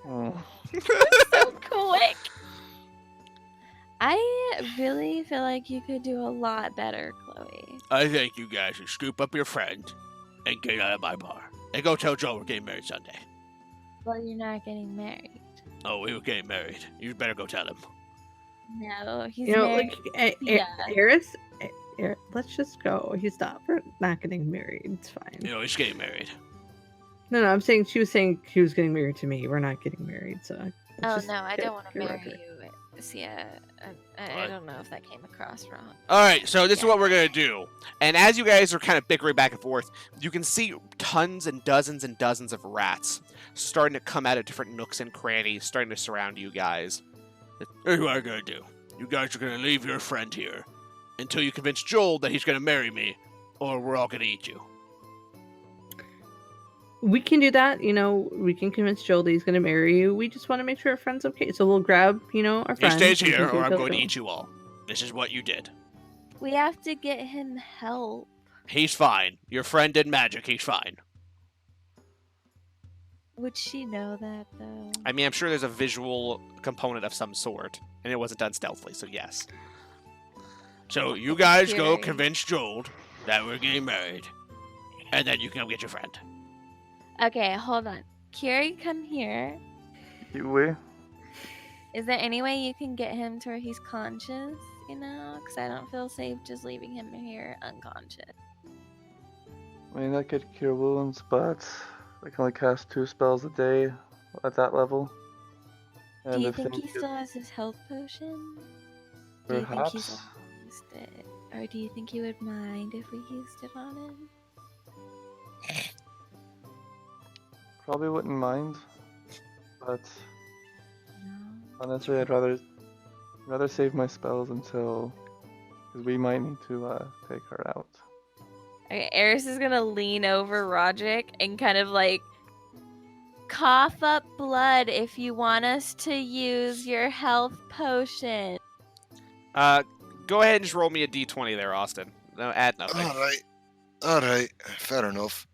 Hmm. So quick. I really feel like you could do a lot better, Chloe. I think you guys should scoop up your friend and get out of my bar. And go tell Joel we're getting married Sunday. Well, you're not getting married. Oh, we were getting married. You better go tell him. No, he's You know, married. Yeah. Eris, let's just go. He's not. We're not getting married. It's fine. You know, he's getting married. No, I'm saying she was saying he was getting married to me. We're not getting married, so. let's Oh just no, I get don't want to your marry record. you. See, I What? don't know if that came across wrong. All right, so this is Yeah. what we're gonna do. And as you guys are kind of bickering back and forth, you can see tons and dozens of rats starting to come out of different nooks and crannies, starting to surround you guys. Here's what I'm gonna do. You guys are gonna leave your friend here until you convince Joel that he's gonna marry me, or we're all gonna eat you. We can do that. We can convince Joel that he's going to marry you. We just want to make sure our friend's okay. So we'll grab, our He friend. stays and here, he'll or I'm go going to Joel. eat you all. This is what you did. We have to get him help. He's fine. Your friend did magic. He's fine. Would she know that though? I mean, I'm sure there's a visual component of some sort, and it wasn't done stealthily, so yes. So you guys go Fury. convince Joel that we're getting married, and then you can come get your friend. Okay, hold on. Curie, come here. We? Is there any way you can get him to where he's conscious? Because I don't feel safe just leaving him here unconscious. I mean, I could cure wounds, but I can only cast 2 spells a day at that level. Do And you if think things he get- still has his health potion? Do you think he's Perhaps. used it? Or do you think he would mind if we used it on him? Probably wouldn't mind, but No. honestly, I'd rather save my spells until, because we might need to take her out. Okay, Eris is gonna lean over Roderick and kind of like cough up blood if you want us to use your health potion. Go ahead and just roll me a d20 there, Austin. No, add nothing. All right, fair enough.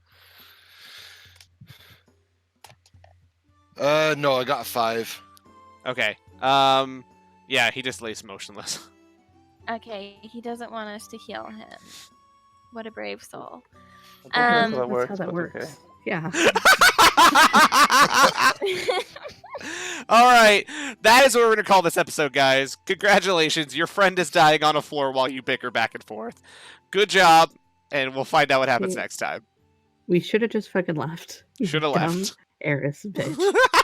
No, I got a 5. Okay. Yeah, he just lays motionless. Okay, he doesn't want us to heal him. What a brave soul. I don't think that's how that That's works, That's how that but works. okay. Yeah. All right, that is what we're going to call this episode, guys. Congratulations. Your friend is dying on a floor while you bicker back and forth. Good job, and we'll find out what happens Yeah. next time. We should have just fucking left. You Should have dumb left. Eris bitch.